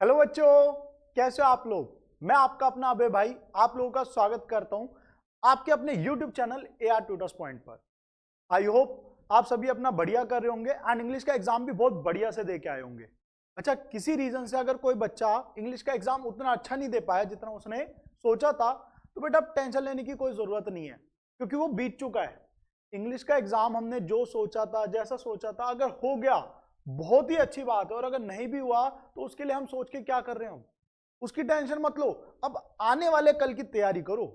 Hello बच्चों, कैसे हो आप लोग। मैं आपका अपना अभय भाई आप लोगों का स्वागत करता हूं आपके अपने YouTube channel AR tutors point पर। आई होप आप सभी अपना बढ़िया कर रहे होंगे एंड इंग्लिश का एग्जाम भी बहुत बढ़िया से दे के आए होंगे। अच्छा, किसी रीजन से अगर कोई बच्चा इंग्लिश का एग्जाम उतना अच्छा नहीं दे पाया जितना उसने सोचा था, तो बेटा अब टेंशन लेने की कोई जरूरत नहीं है, क्योंकि वो बीत चुका है। इंग्लिश का एग्जाम हमने जो सोचा था, जैसा सोचा था, अगर हो गया बहुत ही अच्छी बात है, और अगर नहीं भी हुआ तो उसके लिए हम सोच के क्या कर रहे हो, उसकी टेंशन मत लो। अब आने वाले कल की तैयारी करो।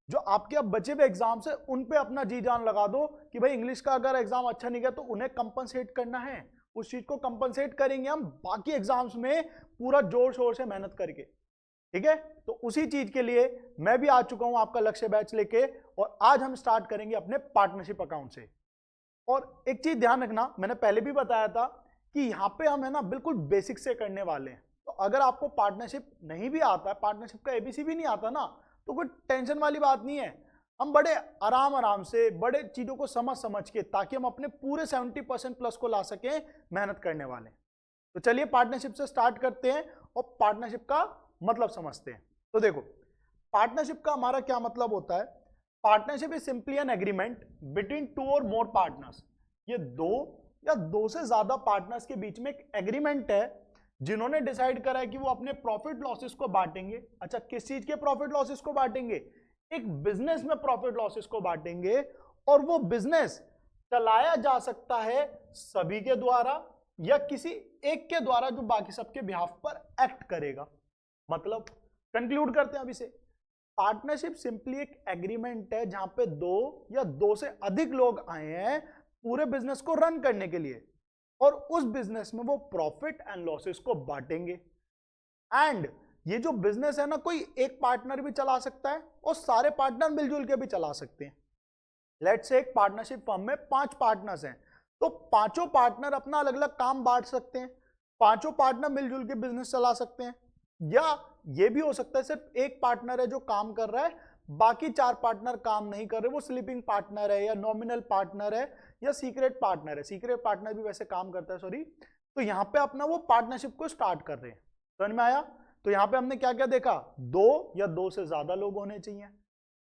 जो आपके अब बचे हुए एग्जाम्स है उन पे अपना जी जान लगा दो कि भाई इंग्लिश का अगर एग्जाम अच्छा नहीं गया तो उन्हें कंपनसेट करना है, उस चीज को कंपनसेट करेंगे हम बाकी एग्जाम्स में पूरा जोर शोर से मेहनत करके। ठीक है, तो उसी चीज के लिए मैं भी आ चुका हूं आपका लक्ष्य बैच लेके, और आज हम स्टार्ट करेंगे अपने पार्टनरशिप अकाउंट से। और एक चीज ध्यान रखना, मैंने पहले भी बताया था कि यहाँ पे हम है ना बिल्कुल बेसिक से करने वाले हैं। तो अगर आपको पार्टनरशिप नहीं भी आता है, पार्टनरशिप का एबीसी भी नहीं आता ना, तो कोई टेंशन वाली बात नहीं है। हम बड़े आराम आराम से बड़े चीजों को समझ समझ के, ताकि हम अपने पूरे 70% प्लस को ला सकें, मेहनत करने वाले हैं। तो चलिए पार्टनरशिप से स्टार्ट करते हैं और पार्टनरशिप का मतलब समझते हैं। तो देखो, पार्टनरशिप का हमारा क्या मतलब होता है। Partnership is simply an agreement between two और मोर पार्टनर्स। ये दो या दो से ज्यादा पार्टनर्स के बीच में एक एग्रीमेंट है, जिन्होंने डिसाइड करा है कि वो अपने प्रॉफिट लॉसेस को बांटेंगे। अच्छा, किस चीज के प्रॉफिट लॉसेस को बांटेंगे? एक बिजनेस में प्रॉफिट लॉसेस को बांटेंगे, और वो बिजनेस चलाया जा सकता है सभी के द्वारा या किसी एक के द्वारा जो बाकी सबके बिहाफ पर एक्ट करेगा। मतलब कंक्लूड करते हैं अब इसे। पार्टनरशिप सिंपली एक एग्रीमेंट है जहां पे दो या दो से अधिक लोग आए हैं पूरे बिजनेस को रन करने के लिए, और उस बिजनेस में वो प्रॉफिट एंड लॉसेस को बांटेंगे। एंड ये जो बिजनेस है ना, कोई एक पार्टनर भी चला सकता है और सारे पार्टनर मिलजुल के भी चला सकते हैं। लेट्स से एक पार्टनरशिप फर्म में 5 पार्टनर्स हैं, तो पांचों पार्टनर अपना अलग अलग काम बांट सकते हैं, पांचों पार्टनर मिलजुल के बिजनेस चला सकते हैं। या ये भी हो सकता है सिर्फ एक पार्टनर है जो काम कर रहा है, बाकी 4 पार्टनर काम नहीं कर रहे, वो स्लीपिंग पार्टनर है या नॉमिनल पार्टनर है या सीक्रेट पार्टनर है। सीक्रेट पार्टनर भी वैसे काम करता है, सॉरी। तो यहां पे अपना वो पार्टनरशिप को स्टार्ट कर रहे हैं। समझ में आया? तो यहां पे हमने क्या क्या देखा? दो या दो से ज्यादा लोग होने चाहिए,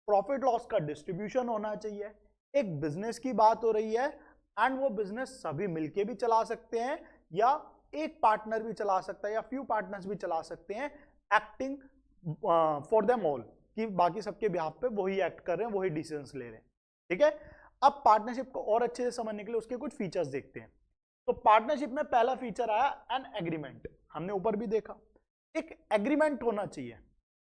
प्रॉफिट लॉस का डिस्ट्रीब्यूशन होना चाहिए, एक बिजनेस की बात हो रही है, एंड वो बिजनेस सभी मिलके भी चला सकते हैं या एक पार्टनर भी चला सकता है या फ्यू पार्टनर्स भी चला सकते हैं, एक्टिंग फॉर देम ऑल, कि बाकी सबके बिहाफ पे वही एक्ट कर रहे हैं, वही डिसीजंस ले रहे हैं। ठीक है, अब पार्टनरशिप को और अच्छे से समझने के लिए उसके कुछ फीचर्स देखते हैं। तो पार्टनरशिप में पहला फीचर आया एन एग्रीमेंट। हमने ऊपर भी देखा, एक एग्रीमेंट होना चाहिए।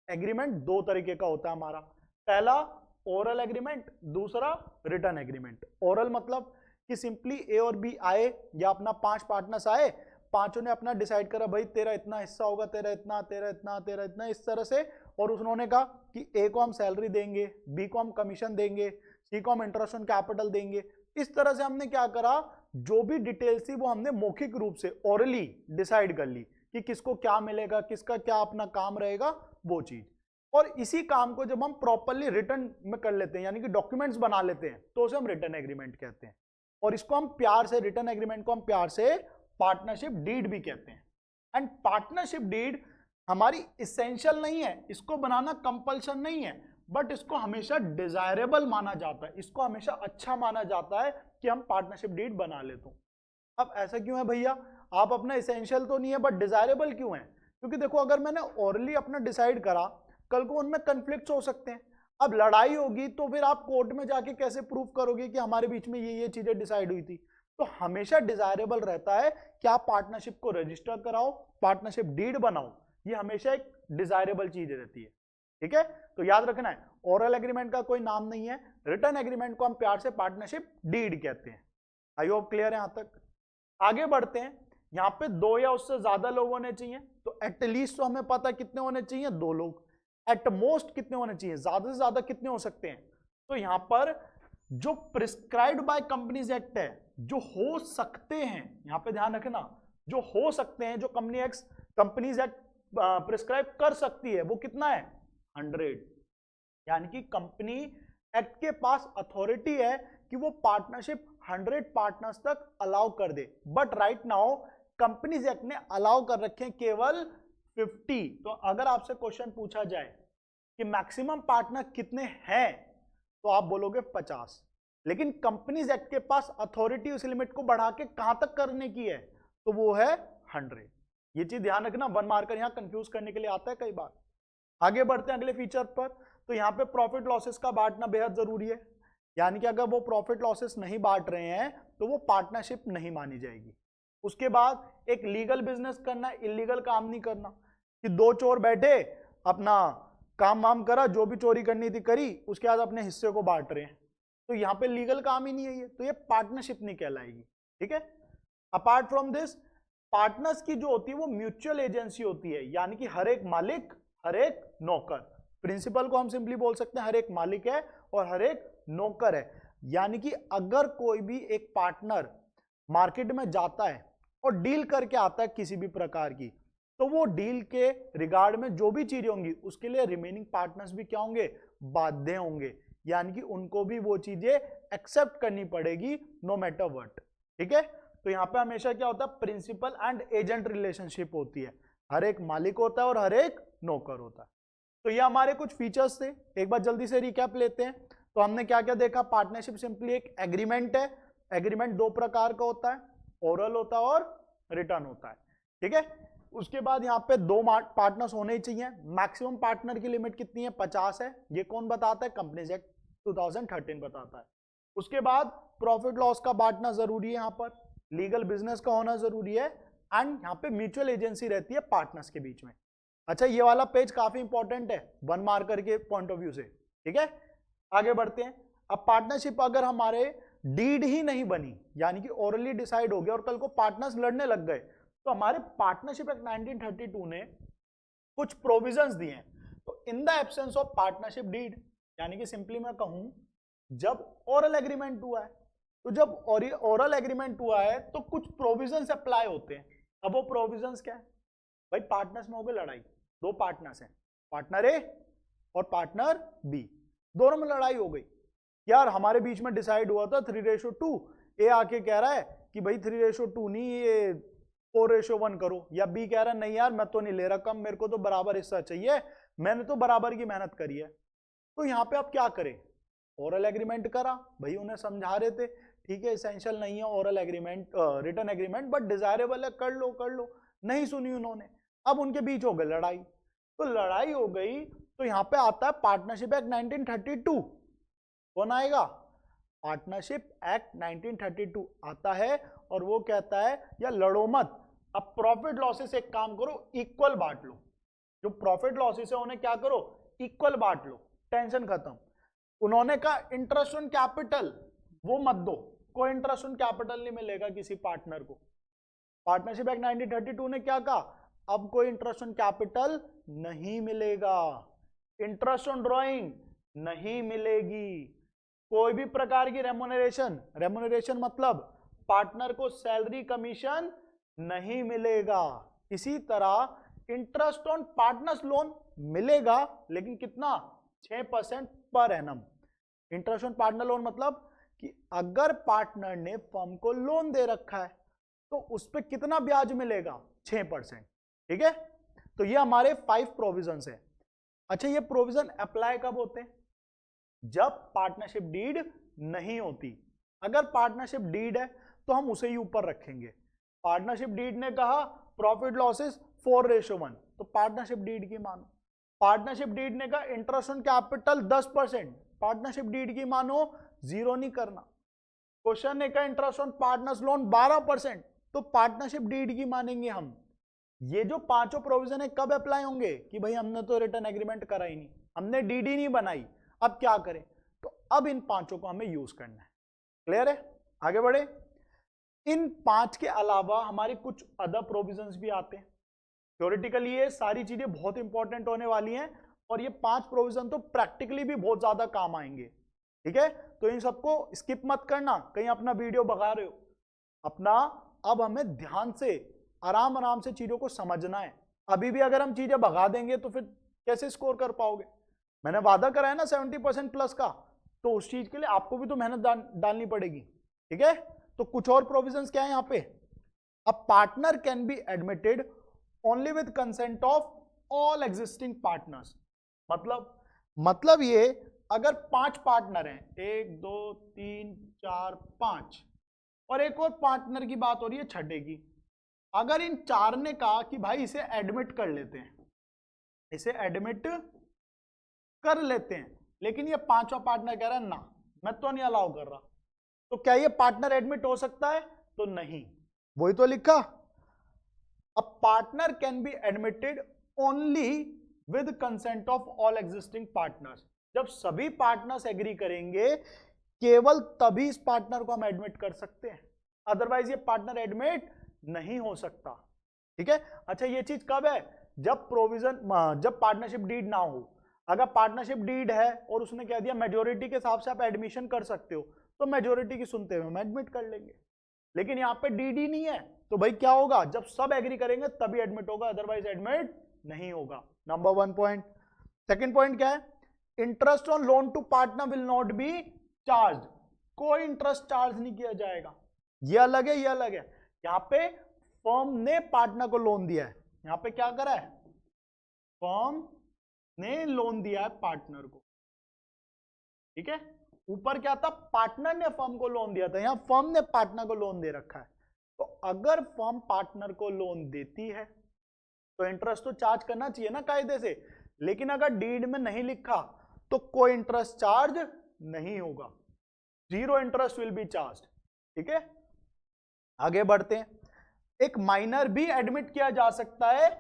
एग्रीमेंट दो तरीके का होता है हमारा, पहला ओरल एग्रीमेंट, दूसरा रिटर्न एग्रीमेंट। ओरल मतलब कि सिंपली ए और बी आए, या अपना 5 पार्टनर्स आए, पांचों ने अपना डिसाइड करा भाई तेरा इतना हिस्सा होगा, तेरा इतना, तेरा इतना, तेरा इतना, इस तरह से। और उन्होंने कहा कि ए को हम सैलरी देंगे, बी को हम कमीशन देंगे, सी को हम इंटरेस्ट ऑन कैपिटल देंगे। इस तरह से हमने क्या करा, जो भी डिटेल्स थी वो हमने मौखिक रूप से ओरली डिसाइड कर ली कि किसको क्या मिलेगा, किसका क्या अपना काम रहेगा, वो चीज। और इसी काम को जब हम प्रॉपरली रिटर्न में कर लेते हैं, यानी कि डॉक्यूमेंट्स बना लेते हैं, तो उसे हम रिटर्न एग्रीमेंट कहते हैं। और इसको हम प्यार से, रिटर्न एग्रीमेंट को हम प्यार से पार्टनरशिप डीड भी कहते हैं। एंड पार्टनरशिप डीड हमारी इसेंशियल नहीं है, इसको बनाना कंपल्सन नहीं है, बट इसको हमेशा डिजायरेबल माना जाता है, इसको हमेशा अच्छा माना जाता है कि हम पार्टनरशिप डीड बना लेते हैं। अब ऐसा क्यों है भैया? आप अपना इसेंशियल तो नहीं है बट डिजायरेबल क्यों है? क्योंकि देखो, अगर मैंने ओरली अपना डिसाइड करा, कल को उनमें कन्फ्लिक्ट्स हो सकते हैं। अब लड़ाई होगी तो फिर आप कोर्ट में जाके कैसे प्रूव करोगे कि हमारे बीच में ये चीजें डिसाइड हुई थी? तो हमेशा डिजायरेबल रहता है कि आप पार्टनरशिप को रजिस्टर कराओ, पार्टनरशिप डीड बनाओ, ये हमेशा एक डिजायरेबल चीज रहती है। ठीक है, तो याद रखना है, ओरल एग्रीमेंट का कोई नाम नहीं है, रिटर्न एग्रीमेंट को हम प्यार से पार्टनरशिप डीड कहते हैं। आई होप क्लियर है यहां तक। आगे बढ़ते हैं, यहां पे दो या उससे ज्यादा लोग होने चाहिए। तो एटलीस्ट तो हमें पता कितने होने चाहिए, 2 लोग। एट मोस्ट कितने होने चाहिए, ज्यादा से ज्यादा कितने हो सकते हैं? तो यहां पर जो प्रिस्क्राइब्ड बाय कंपनीज एक्ट है, जो हो सकते हैं, यहां पे ध्यान रखना, जो हो सकते हैं, जो कंपनीज एक्ट प्रिस्क्राइब कर सकती है, वो कितना है? 100। यानी कि कंपनी एक्ट के पास अथॉरिटी है कि वो पार्टनरशिप 100 पार्टनर्स तक अलाउ कर दे। But right now companies act ने अलाउ कर रखे हैं केवल 50। तो अगर आपसे क्वेश्चन पूछा जाए कि मैक्सिमम पार्टनर कितने हैं तो आप बोलोगे 50। लेकिन कंपनीज एक्ट के पास अथॉरिटी उस लिमिट को बढ़ा के कहां तक करने की है, तो वो है 100। ये चीज ध्यान रखना, 1 मार्कर यहां कंफ्यूज करने के लिए आता है कई बार। आगे बढ़ते हैं अगले फीचर पर। तो यहां पे प्रॉफिट लॉसेस का बांटना बेहद जरूरी है, यानी कि अगर वो प्रॉफिट लॉसेस नहीं बांट रहे हैं तो वो पार्टनरशिप नहीं मानी जाएगी। उसके बाद एक लीगल बिजनेस करना, इलीगल काम नहीं करना कि दो चोर बैठे अपना काम वाम करा, जो भी चोरी करनी थी करी, उसके बाद अपने हिस्से को बांट रहे हैं, तो यहाँ पे लीगल काम ही नहीं है ये, तो ये पार्टनरशिप नहीं कहलाएगी। ठीक है। अपार्ट फ्रॉम दिस, पार्टनर्स की जो होती है वो म्यूचुअल एजेंसी होती है, यानी कि हर एक मालिक हर एक नौकर। प्रिंसिपल को हम सिंपली बोल सकते हैं हर एक मालिक है और हर एक नौकर है। यानी कि अगर कोई भी एक पार्टनर मार्केट में जाता है और डील करके आता है किसी भी प्रकार की, तो वो डील के रिगार्ड में जो भी चीजें होंगी उसके लिए रिमेनिंग पार्टनर्स भी क्या होंगे, बाध्य होंगे, यानी कि उनको भी वो चीजें एक्सेप्ट करनी पड़ेगी नो मैटर व्हाट। ठीक है। तो यहां पे हमेशा क्या होता है, प्रिंसिपल एंड एजेंट रिलेशनशिप होती है, हर एक मालिक होता है और हर एक नौकर होता है। तो ये हमारे कुछ फीचर्स थे, एक बार जल्दी से रिकैप लेते हैं। तो हमने क्या क्या देखा, पार्टनरशिप सिंपली एक एग्रीमेंट है। एग्रीमेंट दो प्रकार का होता है, ओरल होता है और रिटर्न होता है। ठीक है। उसके बाद यहाँ पे दो पार्टनर्स होने ही चाहिए। मैक्सिमम पार्टनर की लिमिट कितनी है, 50 है। ये कौन बताता है, कंपनीज एक्ट 2013 बताता है। उसके बाद प्रॉफिट लॉस का बांटना जरूरी है, यहाँ पर लीगल बिजनेस का होना जरूरी है, एंड यहाँ पे म्यूचुअल एजेंसी रहती है पार्टनर्स के बीच में। अच्छा, ये वाला पेज काफी इंपॉर्टेंट है 1 मार्कर के पॉइंट ऑफ व्यू से। ठीक है। आगे बढ़ते हैं। अब पार्टनरशिप अगर हमारे डीड ही नहीं बनी, यानी कि ओरली डिसाइड हो गया और कल को पार्टनर्स लड़ने लग गए, तो हमारे पार्टनरशिप एक्ट 1932 ने कुछ प्रोविजंस दिए हैं। तो in the absence of partnership deed, यानी कि सिंपली मैं कहूं जब ओरल एग्रीमेंट हुआ है, तो जब ओरल एग्रीमेंट हुआ है तो कुछ प्रोविजंस अप्लाई होते हैं। अब वो प्रोविजंस क्या है भाई, पार्टनर्स में हो गई लड़ाई, दो पार्टनर्स हैं, पार्टनर ए और पार्टनर बी, दोनों में लड़ाई हो गई। यार हमारे बीच में डिसाइड हुआ था 3:2, ए आके कह रहा है कि भाई 3:2 नहीं, ये 4:1 करो, या बी कह रहा है नहीं यार मैं तो नहीं ले रहा कम, मेरे को तो बराबर हिस्सा चाहिए, मैंने तो बराबर की मेहनत करी है। तो यहाँ पे आप क्या करें, ओरल एग्रीमेंट करा, भाई उन्हें समझा रहे थे ठीक है एसेंशियल नहीं है oral agreement, written agreement, but desirable है, कर लो कर लो, नहीं सुनी उन्होंने। अब उनके बीच हो गई लड़ाई, तो लड़ाई हो गई, तो यहाँ पे आता है पार्टनरशिप एक्ट 1932। कौन आएगा, पार्टनरशिप एक्ट 1932 आता है और वो कहता है या लड़ो मत, अब प्रॉफिट लॉसेस एक काम करो, इक्वल बांट लो, जो प्रॉफिट लॉसेस है उन्हें क्या करो, इक्वल बांट लो, टेंशन खत्म। उन्होंने कहा इंटरेस्ट ऑन कैपिटल वो मत दो, कोई इंटरेस्ट ऑन कैपिटल नहीं मिलेगा किसी पार्टनर को। पार्टनरशिप एक्ट 1932 ने क्या कहा, अब कोई इंटरेस्ट ऑन कैपिटल नहीं मिलेगा, इंटरेस्ट ऑन ड्रॉइंग नहीं मिलेगी, कोई भी प्रकार की रेम्यूनरेशन, रेम्यूनरेशन मतलब पार्टनर को सैलरी कमीशन नहीं मिलेगा। इसी तरह इंटरेस्ट ऑन पार्टनर्स लोन मिलेगा, लेकिन कितना, 6% per annum. Interest on partner loan मतलब कि अगर पार्टनर ने फर्म को लोन दे रखा है तो उस पर कितना ब्याज मिलेगा, 6%। ठीक है। तो ये हमारे 5 प्रोविजंस है। अच्छा, ये प्रोविजन अप्लाई कब होते हैं, जब पार्टनरशिप डीड नहीं होती। अगर पार्टनरशिप डीड है तो हम उसे ही ऊपर रखेंगे। पार्टनरशिप डीड ने कहा प्रॉफिट लॉसेस 4:1, तो पार्टनरशिप डीड की मानो। पार्टनरशिप डीड ने कहा interest on capital 10%, partnership deed की मानो, 0 नहीं करना। क्वेश्चन ने कहा इंटरेस्ट ऑन पार्टनर्स लोन 12%, तो पार्टनरशिप डीड की मानेंगे हम। ये जो पांचों प्रोविजन है कब अप्लाई होंगे कि भाई हमने तो रिटर्न एग्रीमेंट करा ही नहीं, हमने डीडी नहीं बनाई, अब क्या करें, तो अब इन पांचों को हमें यूज करना है। क्लियर है, आगे बढ़े। इन 5 के अलावा हमारे कुछ अदर प्रोविजंस भी आते हैं। थ्योरेटिकली ये सारी चीजें बहुत इंपॉर्टेंट होने वाली हैं और ये 5 प्रोविजन तो प्रैक्टिकली भी बहुत ज्यादा काम आएंगे। ठीक है, तो इन सबको स्किप मत करना, कहीं अपना वीडियो भगा रहे हो अपना। अब हमें ध्यान से आराम आराम से चीजों को समझना है। अभी भी अगर हम चीजें भगा देंगे तो फिर कैसे स्कोर कर पाओगे। मैंने वादा करा है ना 70% प्लस का, तो उस चीज के लिए आपको भी तो मेहनत डालनी पड़ेगी। ठीक है, तो कुछ और प्रोविजंस क्या है यहाँ पे। A partner can be admitted only with consent of all existing partners. मतलब ये, अगर 5 पार्टनर हैं, 1 2 3 4 5, और एक और पार्टनर की बात हो रही है छठे की, अगर इन 4 ने कहा कि भाई इसे एडमिट कर लेते हैं, इसे एडमिट कर लेते हैं, लेकिन ये 5वां पार्टनर कह रहा है ना, मैं तो नहीं अलाउ कर रहा, तो क्या ये पार्टनर एडमिट हो सकता है? तो नहीं, वही तो लिखा, a partner can be admitted only with consent of all existing partners. जब सभी पार्टनर्स एग्री करेंगे, केवल तभी इस पार्टनर को हम एडमिट कर सकते हैं, अदरवाइज ये पार्टनर एडमिट नहीं हो सकता। ठीक है। अच्छा, ये चीज कब है? जब जब पार्टनरशिप डीड ना हो। अगर पार्टनरशिप डीड है और उसने कह दिया मेजोरिटी के हिसाब से आप एडमिशन कर सकते हो, तो मेजोरिटी की सुनते हुए हम एडमिट कर लेंगे, लेकिन यहां पे डीड ही नहीं है, तो भाई क्या होगा? जब सब एग्री करेंगे तभी एडमिट होगा, अदरवाइज एडमिट नहीं होगा। Number 1 point. सेकंड पॉइंट क्या है? Interest on loan to partner will not be charge. कोई इंटरेस्ट चार्ज नहीं किया जाएगा। ये अलग है, ये अलग है। यहां पे फर्म ने पार्टनर को लोन दिया है, यहां पे क्या करा है? फर्म ने लोन दिया है पार्टनर को। ठीक है। ऊपर क्या था? पार्टनर ने फर्म को लोन दिया था, यहां फर्म ने पार्टनर को लोन दे रखा है। तो अगर फर्म पार्टनर को लोन देती है तो इंटरेस्ट तो चार्ज करना चाहिए ना कायदे से, लेकिन अगर डीड में नहीं लिखा तो कोई इंटरेस्ट चार्ज नहीं होगा, 0 इंटरेस्ट विल बी चार्ज। ठीक है। आगे बढ़ते हैं। एक माइनर भी एडमिट किया जा सकता है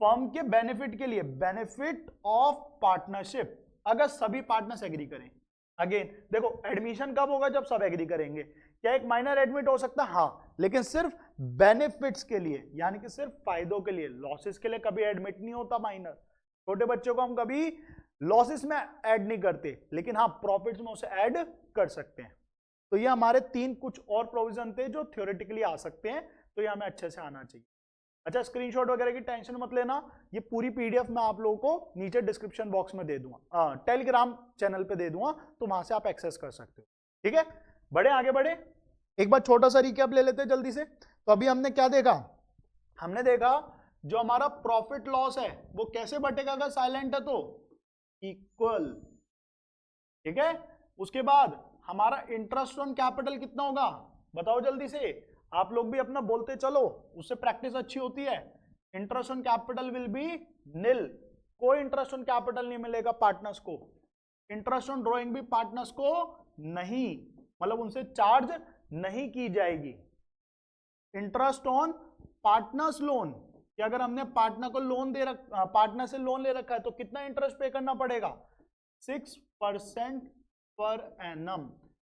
फर्म के बेनिफिट के लिए, बेनिफिट ऑफ पार्टनरशिप, अगर सभी पार्टनर्स एग्री करें। अगेन देखो, एडमिशन कब होगा? जब सब एग्री करेंगे। क्या एक माइनर एडमिट हो सकता है? हाँ, लेकिन सिर्फ बेनिफिट्स के लिए, यानी कि सिर्फ फायदों के लिए, लॉसेस के लिए कभी एडमिट नहीं होता माइनर। छोटे बच्चों को हम कभी लॉसेस में ऐड नहीं करते, लेकिन हाँ प्रॉफिट्स में उसे ऐड कर सकते हैं। तो ये हमारे 3 कुछ और प्रोविजन थे जो थ्योरेटिकली आ सकते हैं, तो ये हमें अच्छे से आना चाहिए। अच्छा, स्क्रीनशॉट वगैरह की टेंशन मत लेना, ये पूरी पीडीएफ मैं आप लोगों को नीचे डिस्क्रिप्शन बॉक्स में दे दूंगा, टेलीग्राम चैनल पे दे दूंगा, तो वहां से आप एक्सेस कर सकते हो। ठीक है, बढ़े आगे बढ़े। एक बार छोटा सा रिकैप ले लेते हैं जल्दी से। तो अभी हमने क्या देखा? हमने देखा जो हमारा प्रॉफिट लॉस है वो कैसे बटेगा अगर साइलेंट है तो? इक्वल। ठीक है। उसके बाद हमारा इंटरेस्ट ऑन कैपिटल कितना होगा? बताओ जल्दी से, आप लोग भी अपना बोलते चलो, उससे प्रैक्टिस अच्छी होती है। Interest on capital will be nil, कोई इंटरेस्ट ऑन कैपिटल नहीं मिलेगा पार्टनर्स को। इंटरेस्ट ऑन ड्रॉइंग भी पार्टनर्स को नहीं, मतलब उनसे चार्ज नहीं की जाएगी। इंटरेस्ट ऑन पार्टनर्स लोन, कि अगर हमने पार्टनर को लोन दे पार्टनर से लोन ले रखा है तो कितना इंटरेस्ट पे करना पड़ेगा? 6% पर एनम,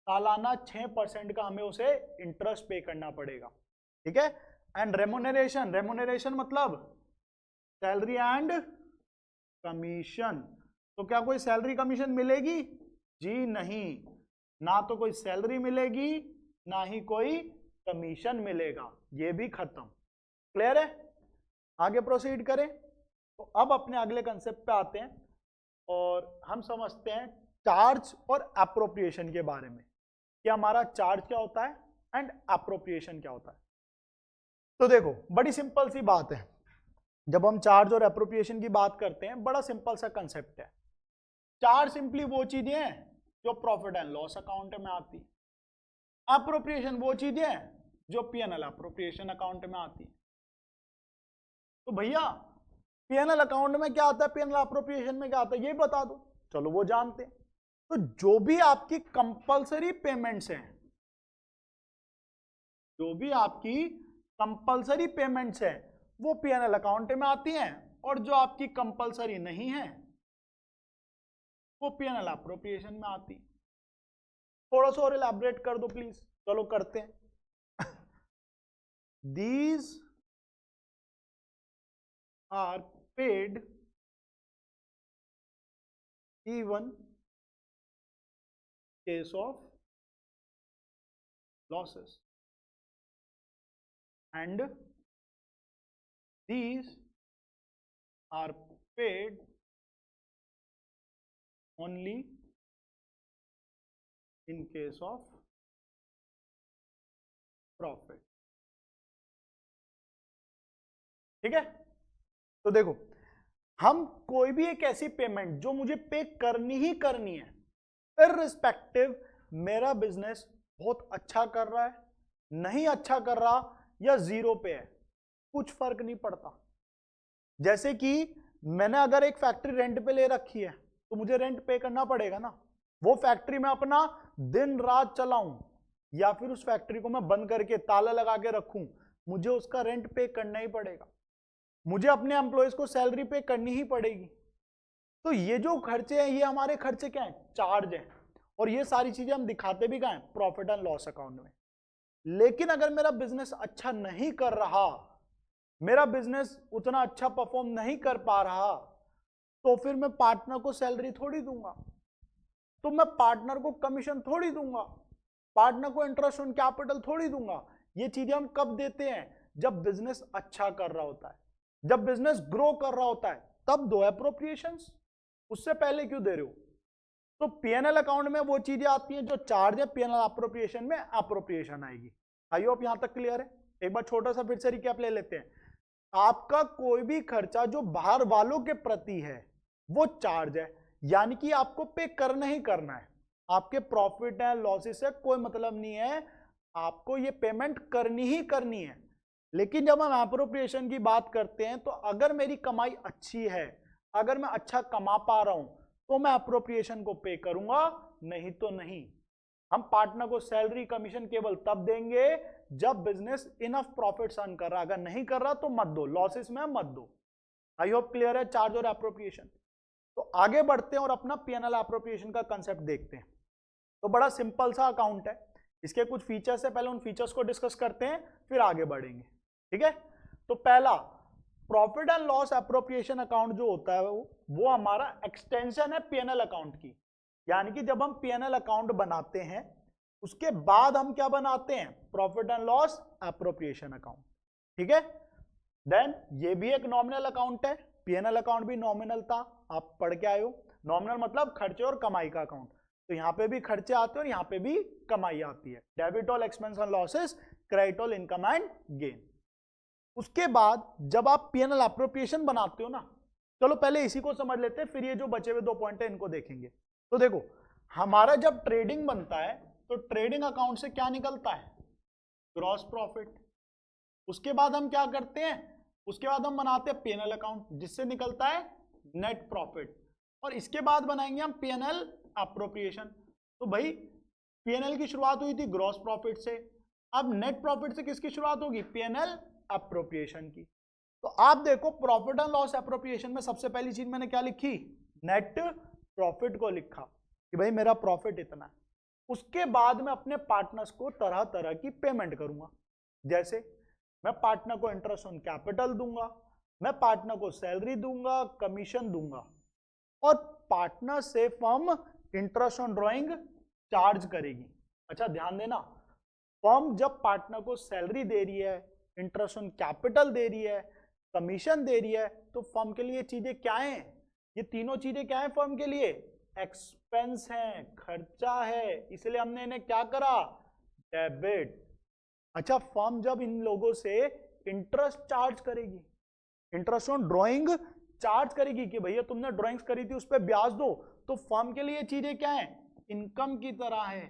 सालाना 6% का हमें उसे इंटरेस्ट पे करना पड़ेगा। ठीक है। एंड रेमुनरेशन, रेमुनरेशन मतलब सैलरी एंड कमीशन। तो क्या कोई सैलरी कमीशन मिलेगी? जी नहीं, ना तो कोई सैलरी मिलेगी ना ही कोई कमीशन मिलेगा, ये भी खत्म। क्लियर है? आगे प्रोसीड करें। तो अब अपने अगले कंसेप्ट पे आते हैं और हम समझते हैं चार्ज और एप्रोप्रिएशन के बारे में, कि हमारा चार्ज क्या होता है एंड एप्रोप्रिएशन क्या होता है। तो देखो, बड़ी सिंपल सी बात है, जब हम चार्ज और एप्रोप्रिएशन की बात करते हैं, बड़ा सिंपल सा कंसेप्ट है। चार्ज सिंपली वो चीजें हैं जो प्रॉफिट एंड लॉस अकाउंट में आती है। एप्रोप्रिएशन वो चीजें हैं जो पीएनएल एप्रोप्रिएशन अकाउंट में आती है। तो भैया पीएनएल अकाउंट में क्या आता है, पीएनएल एप्रोप्रिएशन में क्या आता है, ये बता दो। चलो वो जानते हैं। तो जो भी आपकी कंपलसरी पेमेंट्स हैं, जो भी आपकी कंपलसरी पेमेंट्स हैं वो पीएनएल अकाउंट में आती हैं, और जो आपकी कंपलसरी नहीं है वो पीएनएल एप्रोप्रिएशन में आती है। थोड़ा सा और इलैबोरेट कर दो प्लीज। चलो करते हैं। These are paid even case of losses, and these are paid only in case of profit. ठीक है, तो देखो, हम कोई भी एक ऐसी पेमेंट जो मुझे पे करनी ही करनी है, इररिस्पेक्टिव मेरा बिजनेस बहुत अच्छा कर रहा है, नहीं अच्छा कर रहा, या जीरो पे है, कुछ फर्क नहीं पड़ता। जैसे कि मैंने अगर एक फैक्ट्री रेंट पे ले रखी है तो मुझे रेंट पे करना पड़ेगा ना। वो फैक्ट्री में अपना दिन रात चलाऊं या फिर उस फैक्ट्री को मैं बंद करके ताला लगा के रखूं, मुझे उसका रेंट पे करना ही पड़ेगा। मुझे अपने एम्प्लॉयज को सैलरी पे करनी ही पड़ेगी। तो ये जो खर्चे हैं, ये हमारे खर्चे क्या हैं? चार्ज हैं। और ये सारी चीजें हम दिखाते भी कहां हैं? प्रॉफिट एंड लॉस अकाउंट में। लेकिन अगर मेरा बिजनेस अच्छा नहीं कर रहा, मेरा बिजनेस उतना अच्छा परफॉर्म नहीं कर पा रहा, तो फिर मैं पार्टनर को सैलरी थोड़ी दूंगा, तो मैं पार्टनर को कमीशन थोड़ी दूंगा, पार्टनर को इंटरेस्ट ऑन कैपिटल थोड़ी दूंगा। ये चीजें हम कब देते हैं? जब बिजनेस अच्छा कर रहा होता है, जब बिजनेस ग्रो कर रहा होता है, तब दो एप्रोप्रिएशंस। उससे पहले क्यों दे रहे हो? तो पीएनएल अकाउंट में वो चीजें आती हैं जो चार्ज है, पीएनएल एप्रोप्रिएशन में एप्रोप्रिएशन आएगी। आई होप यहां तक क्लियर है। एक बार छोटा सा फिर से रिकैप ले लेते हैं। आपका कोई भी खर्चा जो बाहर वालों के प्रति है वो चार्ज है, यानी कि आपको पे करना ही करना है। आपके प्रॉफिट एंड लॉसेस से कोई मतलब नहीं है, आपको ये पेमेंट करनी ही करनी है। लेकिन जब हम एप्रोप्रिएशन की बात करते हैं, तो अगर मेरी कमाई अच्छी है, अगर मैं अच्छा कमा पा रहा हूं, तो मैं एप्रोप्रिएशन को पे करूंगा, नहीं तो नहीं। हम पार्टनर को सैलरी कमीशन केवल तब देंगे जब बिजनेस इनफ प्रॉफिट अर्न कर रहा। अगर नहीं कर रहा तो मत दो, लॉसेस में मत दो। आई होप क्लियर है चार्ज और एप्रोप्रिएशन। तो आगे बढ़ते हैं और अपना पीएनएल एप्रोप्रिएशन का कंसेप्ट देखते हैं। तो बड़ा सिंपल सा अकाउंट है। इसके कुछ फीचर्स है, पहले उन फीचर्स को डिस्कस करते हैं, फिर आगे बढ़ेंगे। ठीक है। तो पहला, profit and loss appropriation account जो होता है वो हमारा एक्सटेंशन है पीएनएल अकाउंट की। यानी कि जब हम पीएनएल अकाउंट बनाते हैं, उसके बाद हम क्या बनाते हैं? Profit and loss appropriation account. ठीक है। देन ये भी एक नॉमिनल अकाउंट है, पीएनएल अकाउंट भी नॉमिनल था, आप पढ़ के आए हो। नॉमिनल मतलब खर्चे और कमाई का अकाउंट। तो यहां पे भी खर्चे आते हैं और यहां पे भी कमाई आती है। Debit all expense and losses, credit all income and gain. उसके बाद जब आप पीएनएल एप्रोप्रिएशन बनाते हो ना, चलो पहले इसी को समझ लेते हैं, फिर ये जो बचे हुए 2 पॉइंट है इनको देखेंगे। तो देखो, हमारा जब ट्रेडिंग बनता है तो ट्रेडिंग अकाउंट से क्या निकलता है? Gross profit. उसके बाद हम क्या करते हैं? उसके बाद हम बनाते हैं पीएनएल अकाउंट, जिससे निकलता है नेट प्रॉफिट। और इसके बाद बनाएंगे हम पीएनएल एप्रोप्रिएशन। तो भाई पीएनएल की शुरुआत हुई थी ग्रॉस प्रॉफिट से, अब नेट प्रॉफिट से किसकी शुरुआत होगी? पीएनएल एप्रोप्रिएशन की। तो आप देखो, प्रॉफिट एंड लॉस एप्रोप्रिएशन में सबसे पहली चीज मैंने क्या लिखी? नेट प्रॉफिट को लिखा कि भाई मेरा प्रॉफिट इतना है। उसके बाद मैं अपने पार्टनर्स को तरह तरह की पेमेंट करूंगा। जैसे मैं पार्टनर को इंटरेस्ट ऑन कैपिटल दूंगा, मैं पार्टनर को सैलरी दूंगा, कमीशन दूंगा, और पार्टनर से firm interest on drawing charge करेगी। अच्छा ध्यान देना, फर्म जब पार्टनर को सैलरी दे रही है, इंटरेस्ट ऑन कैपिटल दे रही है, कमीशन दे रही है, तो फर्म के लिए चीजें क्या हैं? ये तीनों चीजें क्या हैं फर्म के लिए? एक्सपेंस है, खर्चा है, इसलिए हमने इन्हें क्या करा? डेबिट। अच्छा, फर्म जब इन लोगों से इंटरेस्ट चार्ज करेगी, इंटरेस्ट ऑन ड्राइंग चार्ज करेगी कि भैया तुमने ड्राइंग्स करी थी उस पर ब्याज दो, तो फर्म के लिए चीजें क्या है? इनकम की तरह है।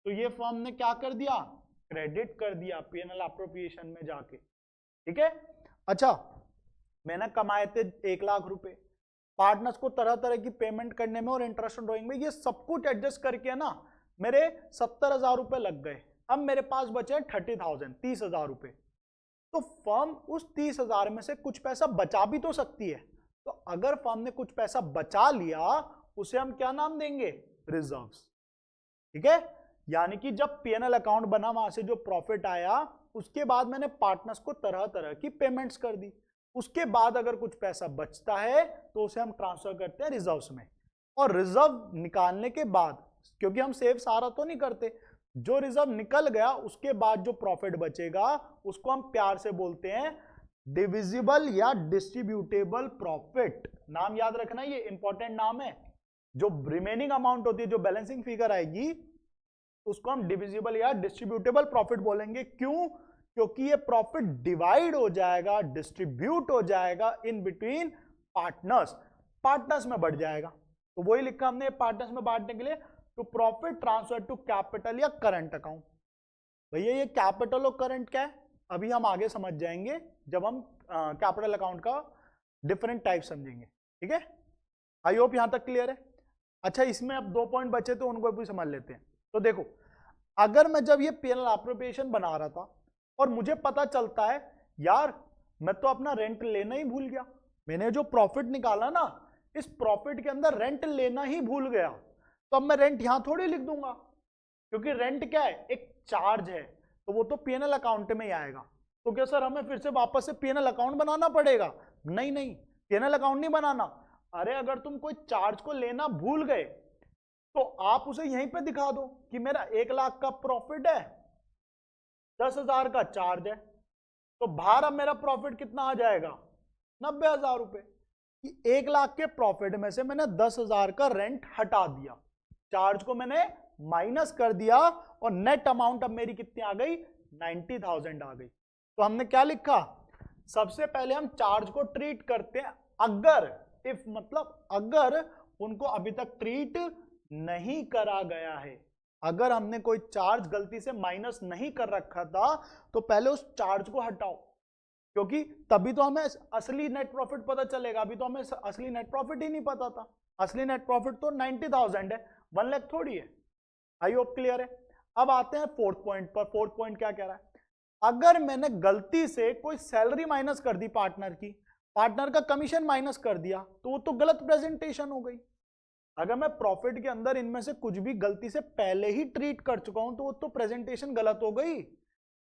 तो ये फर्म ने क्या कर दिया? क्रेडिट कर दिया पीएनएल एप्रोप्रिएशन में जाके। ठीक है। अच्छा, मैंने कमाए थे 1 लाख रुपए, पार्टनर्स को तरह तरह की पेमेंट करने में और इंटरेस्ट ऑन ड्राइंग में, ये सब कुछ एडजस्ट करके ना मेरे 70,000 रुपए लग गए। अब मेरे पास बचे 30,000, 30,000 रुपए। तो फर्म उस 30,000 में से कुछ पैसा बचा भी तो सकती है। तो अगर फर्म ने कुछ पैसा बचा लिया, उसे हम क्या नाम देंगे? रिजर्व्स। ठीक है। यानी कि जब पीएनएल अकाउंट बना, वहां से जो प्रॉफिट आया, उसके बाद मैंने पार्टनर्स को तरह तरह की पेमेंट्स कर दी। उसके बाद अगर कुछ पैसा बचता है तो उसे हम ट्रांसफर करते हैं रिजर्व्स में। और रिजर्व निकालने के बाद, क्योंकि हम सेव सारा तो नहीं करते, जो रिजर्व निकल गया उसके बाद जो प्रॉफिट बचेगा उसको हम प्यार से बोलते हैं डिविजिबल या डिस्ट्रीब्यूटेबल प्रॉफिट। नाम याद रखना, ये इंपॉर्टेंट नाम है। जो रिमेनिंग अमाउंट होती है, जो बैलेंसिंग फिगर आएगी, उसको हम डिविजिबल या डिस्ट्रीब्यूटेबल प्रॉफिट बोलेंगे। क्यों? क्योंकि ये प्रॉफिट डिवाइड हो जाएगा, डिस्ट्रीब्यूट हो जाएगा इन बिटवीन पार्टनर्स, पार्टनर्स में बढ़ जाएगा। तो वही लिखा हमने पार्टनर्स में बांटने के लिए, to profit transfer to capital या करंट अकाउंट। भैया ये कैपिटल और करंट क्या है, अभी हम आगे समझ जाएंगे जब हम कैपिटल अकाउंट का डिफरेंट टाइप समझेंगे, ठीक है। आई होप यहां तक क्लियर है। अच्छा, इसमें अब 2 पॉइंट बचे तो उनको भी समझ लेते हैं। तो देखो, अगर मैं जब ये पीएनएल एप्रोप्रिएशन बना रहा था और मुझे पता चलता है यार मैं तो अपना रेंट लेना ही भूल गया, मैंने जो प्रॉफिट निकाला ना इस प्रॉफिट के अंदर रेंट लेना ही भूल गया, तो अब मैं रेंट यहां थोड़ी लिख दूंगा, क्योंकि रेंट क्या है, एक चार्ज है, तो वो तो पीएनएल अकाउंट में ही आएगा। तो क्या सर हमें फिर से वापस से पीएनएल अकाउंट बनाना पड़ेगा? नहीं नहीं, पीएनएल अकाउंट नहीं बनाना। अरे अगर तुम कोई चार्ज को लेना भूल गए तो आप उसे यहीं पे दिखा दो कि मेरा 1 लाख का प्रॉफिट है, 10,000 का चार्ज है, तो बाहर अब मेरा प्रॉफिट कितना आ जाएगा, 90,000 रुपए। 1 लाख के प्रॉफिट में से मैंने 10,000 का रेंट हटा दिया, चार्ज को मैंने माइनस कर दिया और नेट अमाउंट अब मेरी कितनी आ गई, 90,000 आ गई। तो हमने क्या लिखा, सबसे पहले हम चार्ज को ट्रीट करते हैं अगर, इफ मतलब अगर उनको अभी तक ट्रीट नहीं करा गया है। अगर हमने कोई चार्ज गलती से माइनस नहीं कर रखा था तो पहले उस चार्ज को हटाओ, क्योंकि तभी तो हमें असली नेट प्रॉफिट पता चलेगा। अभी तो हमें असली नेट प्रॉफिट ही नहीं पता था, असली नेट प्रॉफिट तो 90,000 है, 1 लाख थोड़ी है। आई होप क्लियर है। अब आते हैं फोर्थ पॉइंट पर। फोर्थ पॉइंट क्या कह रहा है, अगर मैंने गलती से कोई सैलरी माइनस कर दी पार्टनर की, पार्टनर का कमीशन माइनस कर दिया, तो वो तो गलत प्रेजेंटेशन हो गई। अगर मैं प्रॉफिट के अंदर इनमें से कुछ भी गलती से पहले ही ट्रीट कर चुका हूं तो वो तो प्रेजेंटेशन गलत हो गई,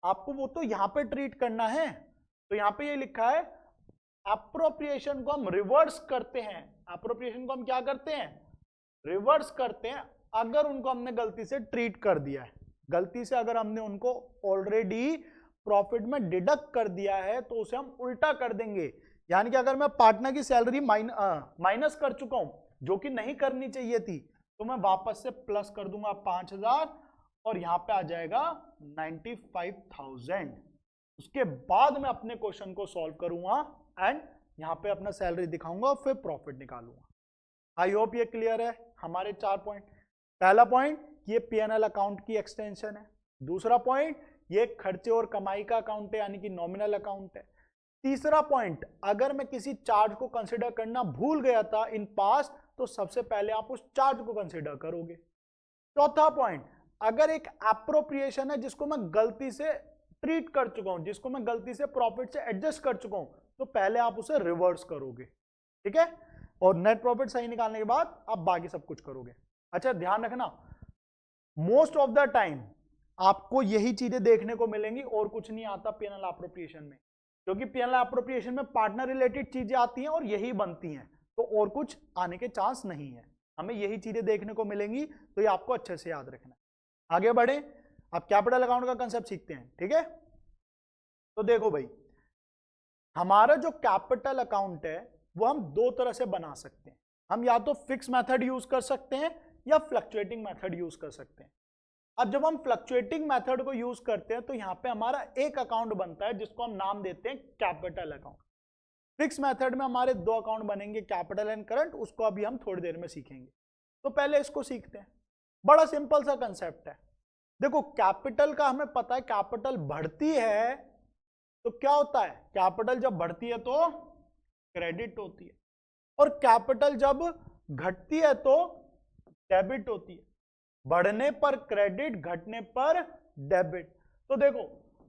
आपको वो तो यहां पे ट्रीट करना है। तो यहां पे ये लिखा है एप्रोप्रिएशन को हम रिवर्स करते हैं, एप्रोप्रिएशन को हम क्या करते हैं, रिवर्स करते हैं। अगर उनको हमने गलती से ट्रीट कर दिया है, गलती से अगर हमने उनको ऑलरेडी प्रॉफिट में डिडक्ट कर दिया है तो उसे हम उल्टा कर देंगे। यानी कि अगर मैं पार्टनर की सैलरी माइनस कर चुका हूं जो कि नहीं करनी चाहिए थी, तो मैं वापस से प्लस कर दूंगा 5,000 और यहां पे आ जाएगा 95,000। उसके बाद मैं अपने क्वेश्चन को सॉल्व करूंगा एंड यहां पे अपना सैलरी दिखाऊंगा और फिर प्रॉफिट निकालूंगा। आई होप ये क्लियर है हमारे 4 पॉइंट। पहला पॉइंट, ये पीएनएल अकाउंट की एक्सटेंशन है। दूसरा पॉइंट, ये खर्चे और कमाई का अकाउंट है, यानी कि नॉमिनल अकाउंट है। तीसरा पॉइंट, अगर मैं किसी चार्ज को कंसिडर करना भूल गया था इन पास्ट, तो सबसे पहले आप उस चार्ज को कंसिडर करोगे। चौथा पॉइंट, अगर एक एप्रोप्रिएशन है जिसको मैं गलती से ट्रीट कर चुका हूं, जिसको मैं गलती से प्रॉफिट से एडजस्ट कर चुका हूं, तो पहले आप उसे रिवर्स करोगे, ठीक है, और नेट प्रॉफिट सही निकालने के बाद आप बाकी सब कुछ करोगे। अच्छा ध्यान रखना, मोस्ट ऑफ द टाइम आपको यही चीजें देखने को मिलेंगी और कुछ नहीं आता पीएनएल एप्रोप्रिएशन में, क्योंकि पीएनएल एप्रोप्रिएशन में पार्टनर रिलेटेड चीजें आती हैं और यही बनती हैं, तो और कुछ आने के चांस नहीं है, हमें यही चीजें देखने को मिलेंगी। तो ये आपको अच्छे से याद रखना है। आगे बढ़े, अब कैपिटल अकाउंट का कंसेप्ट सीखते हैं, ठीक है। तो देखो भाई, हमारा जो कैपिटल अकाउंट है वो हम 2 तरह से बना सकते हैं। हम या तो फिक्स मेथड यूज कर सकते हैं या फ्लक्चुएटिंग मेथड यूज कर सकते हैं। अब जब हम फ्लक्चुएटिंग मेथड को यूज करते हैं तो यहां पे हमारा एक अकाउंट बनता है जिसको हम नाम देते हैं कैपिटल अकाउंट। फिक्स मेथड में हमारे 2 अकाउंट बनेंगे, कैपिटल एंड करंट, उसको अभी हम थोड़ी देर में सीखेंगे। तो पहले इसको सीखते हैं। बड़ा सिंपल सा कंसेप्ट है। देखो कैपिटल का हमें पता है, कैपिटल बढ़ती है तो क्या होता है, कैपिटल जब बढ़ती है तो क्रेडिट होती है, और कैपिटल जब घटती है तो डेबिट होती है। बढ़ने पर क्रेडिट, घटने पर डेबिट। तो देखो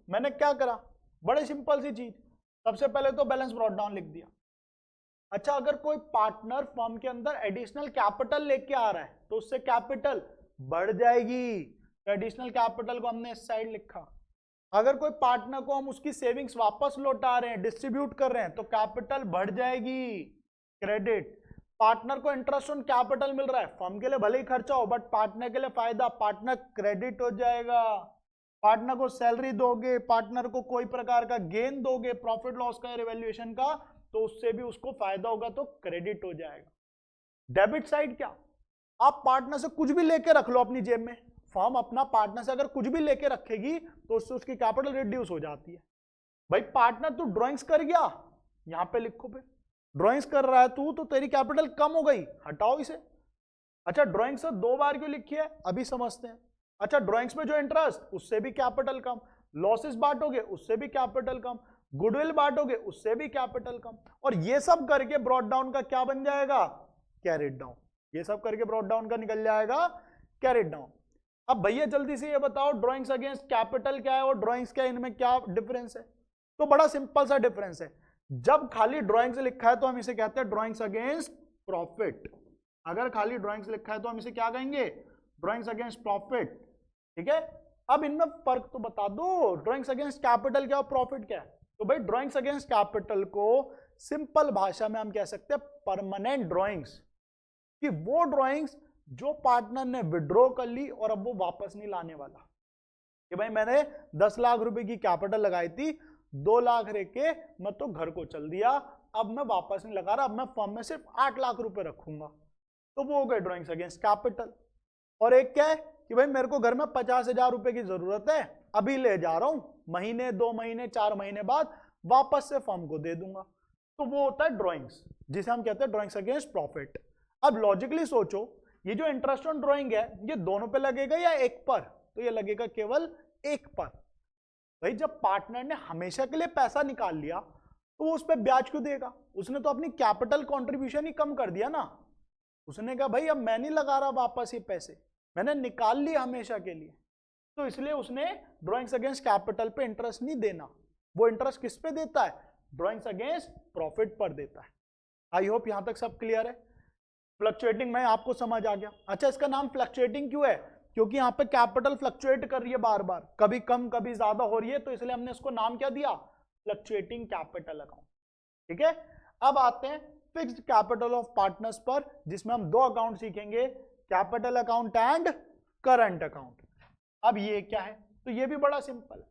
मैंने क्या करा, बड़े सिंपल सी चीज, सबसे पहले तो बैलेंस ब्रॉट डाउन लिख दिया। अच्छा, अगर कोई पार्टनर फर्म के अंदर एडिशनल कैपिटल लेके आ रहा है तो उससे कैपिटल बढ़ जाएगी, तो एडिशनल कैपिटल को हमने इस साइड लिखा। अगर कोई पार्टनर को हम उसकी सेविंग्स वापस लौटा रहे हैं, डिस्ट्रीब्यूट कर रहे हैं, तो कैपिटल बढ़ जाएगी, क्रेडिट। पार्टनर को इंटरेस्ट ऑन कैपिटल मिल रहा है, फर्म के लिए भले ही खर्चा हो बट पार्टनर के लिए फायदा, पार्टनर क्रेडिट हो जाएगा। पार्टनर को सैलरी दोगे, पार्टनर को कोई प्रकार का गेन दोगे प्रॉफिट लॉस का, रिवैल्यूएशन का, तो उससे भी उसको फायदा होगा, तो क्रेडिट हो जाएगा। डेबिट साइड क्या, आप पार्टनर से कुछ भी लेके रख लो अपनी जेब में, फर्म अपना पार्टनर से अगर कुछ भी लेके रखेगी तो उससे उसकी कैपिटल रिड्यूस हो जाती है। भाई पार्टनर तू ड्राइंग्स कर गया, यहां पे लिखो, फिर ड्राइंग्स कर रहा है तू तो तेरी कैपिटल कम हो गई, हटाओ इसे। अच्छा ड्राइंग्स 2 बार क्यों लिखी है, अभी समझते हैं। अच्छा ड्राइंग्स में जो इंटरेस्ट उससे भी कैपिटल कम, लॉसेस बांटोगे उससे भी कैपिटल कम, गुडविल बांटोगे उससे भी कैपिटल कम, और ये सब करके ब्रॉट डाउन का क्या बन जाएगा, कैरिड डाउन। ये सब करके ब्रॉट डाउन का निकल जाएगा कैरिड डाउन। अब भैया जल्दी से ये बताओ ड्राइंग्स अगेंस्ट कैपिटल क्या है और ड्राइंग्स क्या, इनमें क्या डिफरेंस है। तो बड़ा सिंपल सा डिफरेंस है, जब खाली ड्राइंग्स लिखा है तो हम इसे कहते हैं ड्राइंग्स अगेंस्ट प्रॉफिट। अगर खाली ड्राइंग्स लिखा है तो हम इसे क्या कहेंगे, ड्राइंग्स अगेंस्ट प्रॉफिट। ठीक है, अब इनमें फर्क तो बता दो, ड्राइंग्स अगेंस्ट कैपिटल क्या और प्रॉफिट क्या है। तो भाई ड्राइंग्स अगेंस्ट कैपिटल को सिंपल भाषा में हम कह सकते हैं परमानेंट ड्राइंग्स, कि वो ड्राइंग्स जो पार्टनर ने विड्रॉ कर ली और अब वो वापस नहीं लाने वाला। कि भाई मैंने 10 लाख रुपए की कैपिटल लगाई थी, 2 लाख रह के मैं तो घर को चल दिया, अब मैं वापस नहीं लगा रहा, अब मैं फर्म में सिर्फ 8 लाख रुपए रखूंगा, तो वो हो गए ड्राइंग्स अगेंस्ट कैपिटल। और एक क्या है कि भाई मेरे को घर में 50,000 रुपए की जरूरत है, अभी ले जा रहा हूं, महीने 2 महीने 4 महीने बाद वापस से फर्म को दे दूंगा, तो वो होता है ड्राइंग्स, जिसे हम कहते हैं ड्राइंग्स अगेंस्ट प्रॉफिट। अब लॉजिकली सोचो, ये जो इंटरेस्ट ऑन ड्राइंग है ये दोनों पे लगेगा या एक पर, तो ये लगेगा केवल एक पर। भाई जब पार्टनर ने हमेशा के लिए पैसा निकाल लिया तो वो उस पर ब्याज क्यों देगा, उसने तो अपनी कैपिटल कंट्रीब्यूशन ही कम कर दिया ना। उसने कहा भाई अब मैं नहीं लगा रहा वापस ये पैसे, मैंने निकाल लिया हमेशा के लिए, तो इसलिए उसने ड्राइंग्स अगेंस्ट कैपिटल पे इंटरेस्ट नहीं देना। वो इंटरेस्ट किस पे देता है, ड्राइंग्स अगेंस्ट प्रॉफिट पर देता है। आई होप यहां तक सब क्लियर है। फ्लक्चुएटिंग में आपको समझ आ गया। अच्छा इसका नाम फ्लक्चुएटिंग क्यों है, क्योंकि यहाँ पे कैपिटल फ्लक्चुएट कर रही है बार बार, कभी कम कभी ज्यादा हो रही है, तो इसलिए हमने इसको नाम क्या दिया, फ्लक्चुएटिंग कैपिटल अकाउंट। ठीक है, अब आते हैं फिक्स्ड कैपिटल ऑफ पार्टनर्स पर, जिसमें हम 2 अकाउंट सीखेंगे, capital account and current account. अब ये क्या है, तो ये भी बड़ा सिंपल है।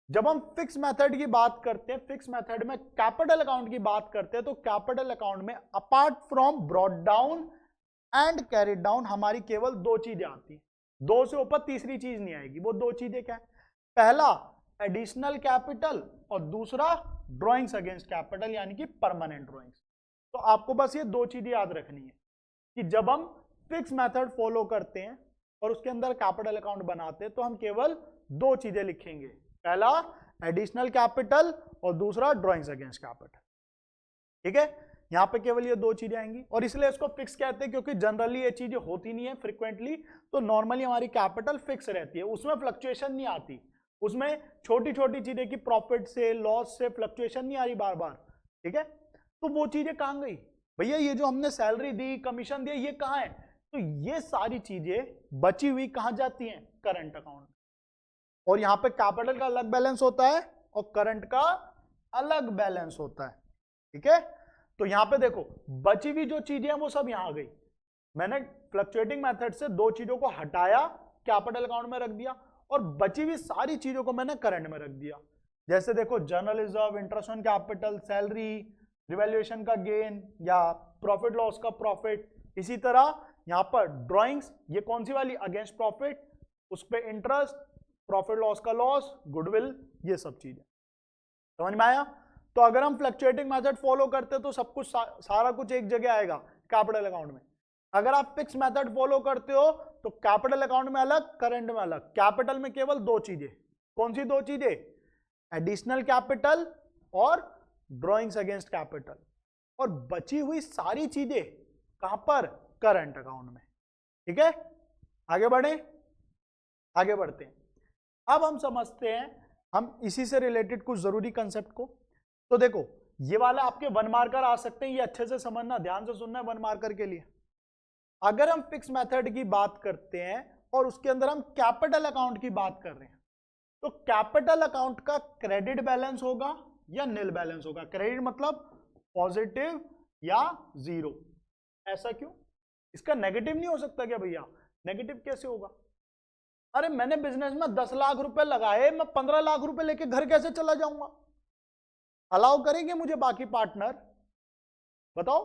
जब हम फिक्स मेथड की बात करते हैं, फिक्स मेथड में कैपिटल अकाउंट की बात करते हैं, तो कैपिटल अकाउंट में apart from brought down and carried down हमारी केवल 2 चीजें आती हैं, 2 से ऊपर तीसरी चीज नहीं आएगी। वो 2 चीजें क्या है, पहला एडिशनल कैपिटल और दूसरा ड्राइंग्स अगेंस्ट कैपिटल, यानी कि परमानेंट ड्राइंग्स। तो आपको बस ये 2 चीजें याद रखनी है कि जब हम फिक्स मेथड फॉलो करते हैं और उसके अंदर कैपिटल अकाउंट बनाते हैं तो हम केवल 2 चीजें लिखेंगे, पहला एडिशनल कैपिटल और दूसरा ड्राइंग्स अगेंस्ट कैपिटल। ठीक है, यहां पे केवल ये 2 चीजें आएंगी, और इसलिए इसको फिक्स कहते हैं क्योंकि जनरली ये चीजें होती नहीं है फ्रीक्वेंटली, तो नॉर्मली हमारी कैपिटल फिक्स रहती है, उसमें फ्लक्चुएशन नहीं आती, उसमें छोटी छोटी चीजें की प्रॉफिट से लॉस से फ्लक्चुएशन नहीं आ रही बार बार। ठीक है, तो वो चीजें कहां गई भैया, ये जो हमने सैलरी दी कमीशन दिया ये कहां है, तो ये सारी चीजें बची हुई कहां जाती हैं, करंट अकाउंट। और यहां पे कैपिटल का अलग बैलेंस होता है और करंट का अलग बैलेंस होता है। ठीक है, तो यहां पे देखो बची हुई जो चीजें हैं वो सब यहां आ गई, मैंने फ्लक्चुएटिंग मेथड से 2 चीजों को हटाया, कैपिटल अकाउंट में रख दिया, और बची हुई सारी चीजों को मैंने करंट में रख दिया। जैसे देखो general reserve, interest on capital, salary, revaluation का गेन या प्रॉफिट लॉस का प्रॉफिट। इसी तरह यहां पर ड्राइंग्स, ये कौन सी वाली, अगेंस्ट प्रॉफिट, उस पर इंटरेस्ट, प्रॉफिट लॉस का लॉस, गुडविल, ये सब चीजें। समझ में आया। तो अगर हम फ्लक्चुएटिंग मेथड फॉलो करते हैं तो सब कुछ सारा कुछ एक जगह आएगा कैपिटल अकाउंट में। अगर आप फिक्स मेथड फॉलो करते हो तो कैपिटल अकाउंट में अलग, करंट में अलग। कैपिटल में केवल 2 चीजें, कौन सी 2 चीजें, एडिशनल कैपिटल और ड्राइंग्स अगेंस्ट कैपिटल, और बची हुई सारी चीजें कहां पर, करंट अकाउंट में। ठीक है, आगे बढ़े, आगे बढ़ते हैं। अब हम समझते हैं हम इसी से रिलेटेड कुछ जरूरी कंसेप्ट को। तो देखो ये वाला आपके 1 मार्कर आ सकते हैं, ये अच्छे से समझना, ध्यान से सुनना है 1 मार्कर के लिए। अगर हम फिक्स मेथड की बात करते हैं और उसके अंदर हम कैपिटल अकाउंट की बात कर रहे हैं, तो कैपिटल अकाउंट का क्रेडिट बैलेंस होगा या नील बैलेंस होगा। क्रेडिट मतलब पॉजिटिव या 0। ऐसा क्यों, इसका नेगेटिव नहीं हो सकता क्या भैया, नेगेटिव कैसे होगा, अरे मैंने बिजनेस में 10 लाख रुपए लगाए, मैं 15 लाख रुपए लेके घर कैसे चला जाऊंगा, अलाउ करेंगे मुझे बाकी पार्टनर, बताओ,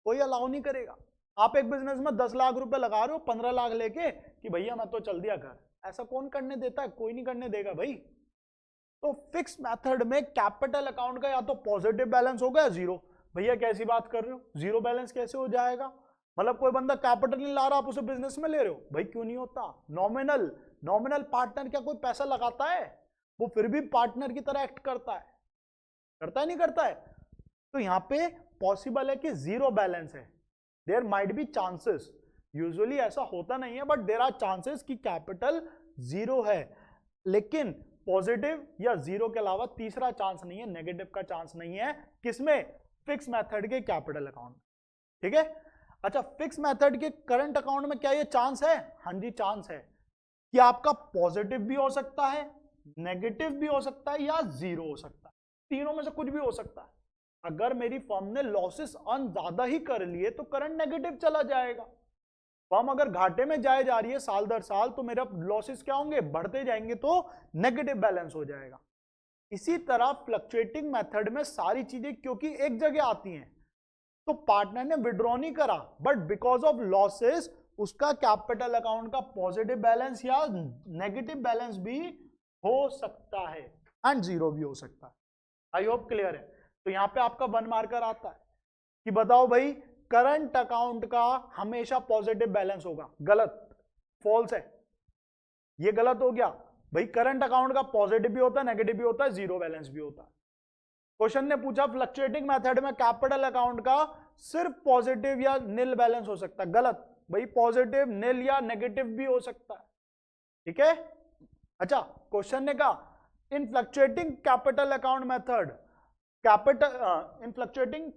कोई अलाउ नहीं करेगा। आप एक बिजनेस में 10 लाख रुपए लगा रहे हो 15 लाख लेके कि भैया मैं तो चल दिया घर, ऐसा कौन करने देता है? कोई नहीं करने देगा भाई। तो फिक्स मेथड में कैपिटल अकाउंट का या तो पॉजिटिव बैलेंस होगा या जीरो। भैया कैसी बात कर रहे हो, जीरो बैलेंस कैसे हो जाएगा? मतलब कोई बंदा कैपिटल नहीं ला रहा, आप उसे बिजनेस में ले रहे हो? भाई क्यों नहीं होता? नॉमिनल पार्टनर क्या कोई पैसा लगाता है? वो फिर भी पार्टनर की तरह एक्ट करता है, करता है नहीं करता है? तो यहां पे पॉसिबल है कि जीरो बैलेंस है, there might be chances, usually ऐसा होता नहीं है बट देयर आर चांसेस कि कैपिटल जीरो है। लेकिन पॉजिटिव या जीरो के अलावा तीसरा चांस नहीं है, नेगेटिव का चांस नहीं है। किसमें? फिक्स मेथड के कैपिटल अकाउंट। ठीक है, अच्छा फिक्स मेथड के करंट अकाउंट में क्या ये चांस है? हाँ जी चांस है कि आपका पॉजिटिव भी हो सकता है, नेगेटिव भी हो सकता है या जीरो हो सकता है, तीनों में से कुछ भी हो सकता है। अगर मेरी फर्म ने लॉसेस अर्न ज्यादा ही कर लिए तो करंट नेगेटिव चला जाएगा। फर्म अगर घाटे में जाए जा रही है साल दर साल तो मेरा लॉसेस क्या होंगे? बढ़ते जाएंगे, तो नेगेटिव बैलेंस हो जाएगा। इसी तरह फ्लक्चुएटिंग मेथड में सारी चीजें क्योंकि एक जगह आती हैं, तो पार्टनर ने विड्रॉ नहीं करा बट बिकॉज ऑफ लॉसेस उसका कैपिटल अकाउंट का पॉजिटिव बैलेंस या नेगेटिव बैलेंस भी हो सकता है एंड जीरो भी हो सकता है। आई होप क्लियर है। तो यहां पे आपका 1 मार्कर आता है कि बताओ भाई करंट अकाउंट का हमेशा पॉजिटिव बैलेंस होगा। गलत, फॉल्स है, ये गलत हो गया। भाई करंट अकाउंट का पॉजिटिव भी होता है, नेगेटिव भी होता है, जीरो बैलेंस भी होता है। क्वेश्चन ने पूछा फ्लक्चुएटिंग मेथड में कैपिटल अकाउंट का सिर्फ पॉजिटिव या नील बैलेंस हो सकता है। गलत भाई, पॉजिटिव, नील या नेगेटिव भी हो सकता है। ठीक है, अच्छा क्वेश्चन ने कहा in fluctuating capital account method in fluctuating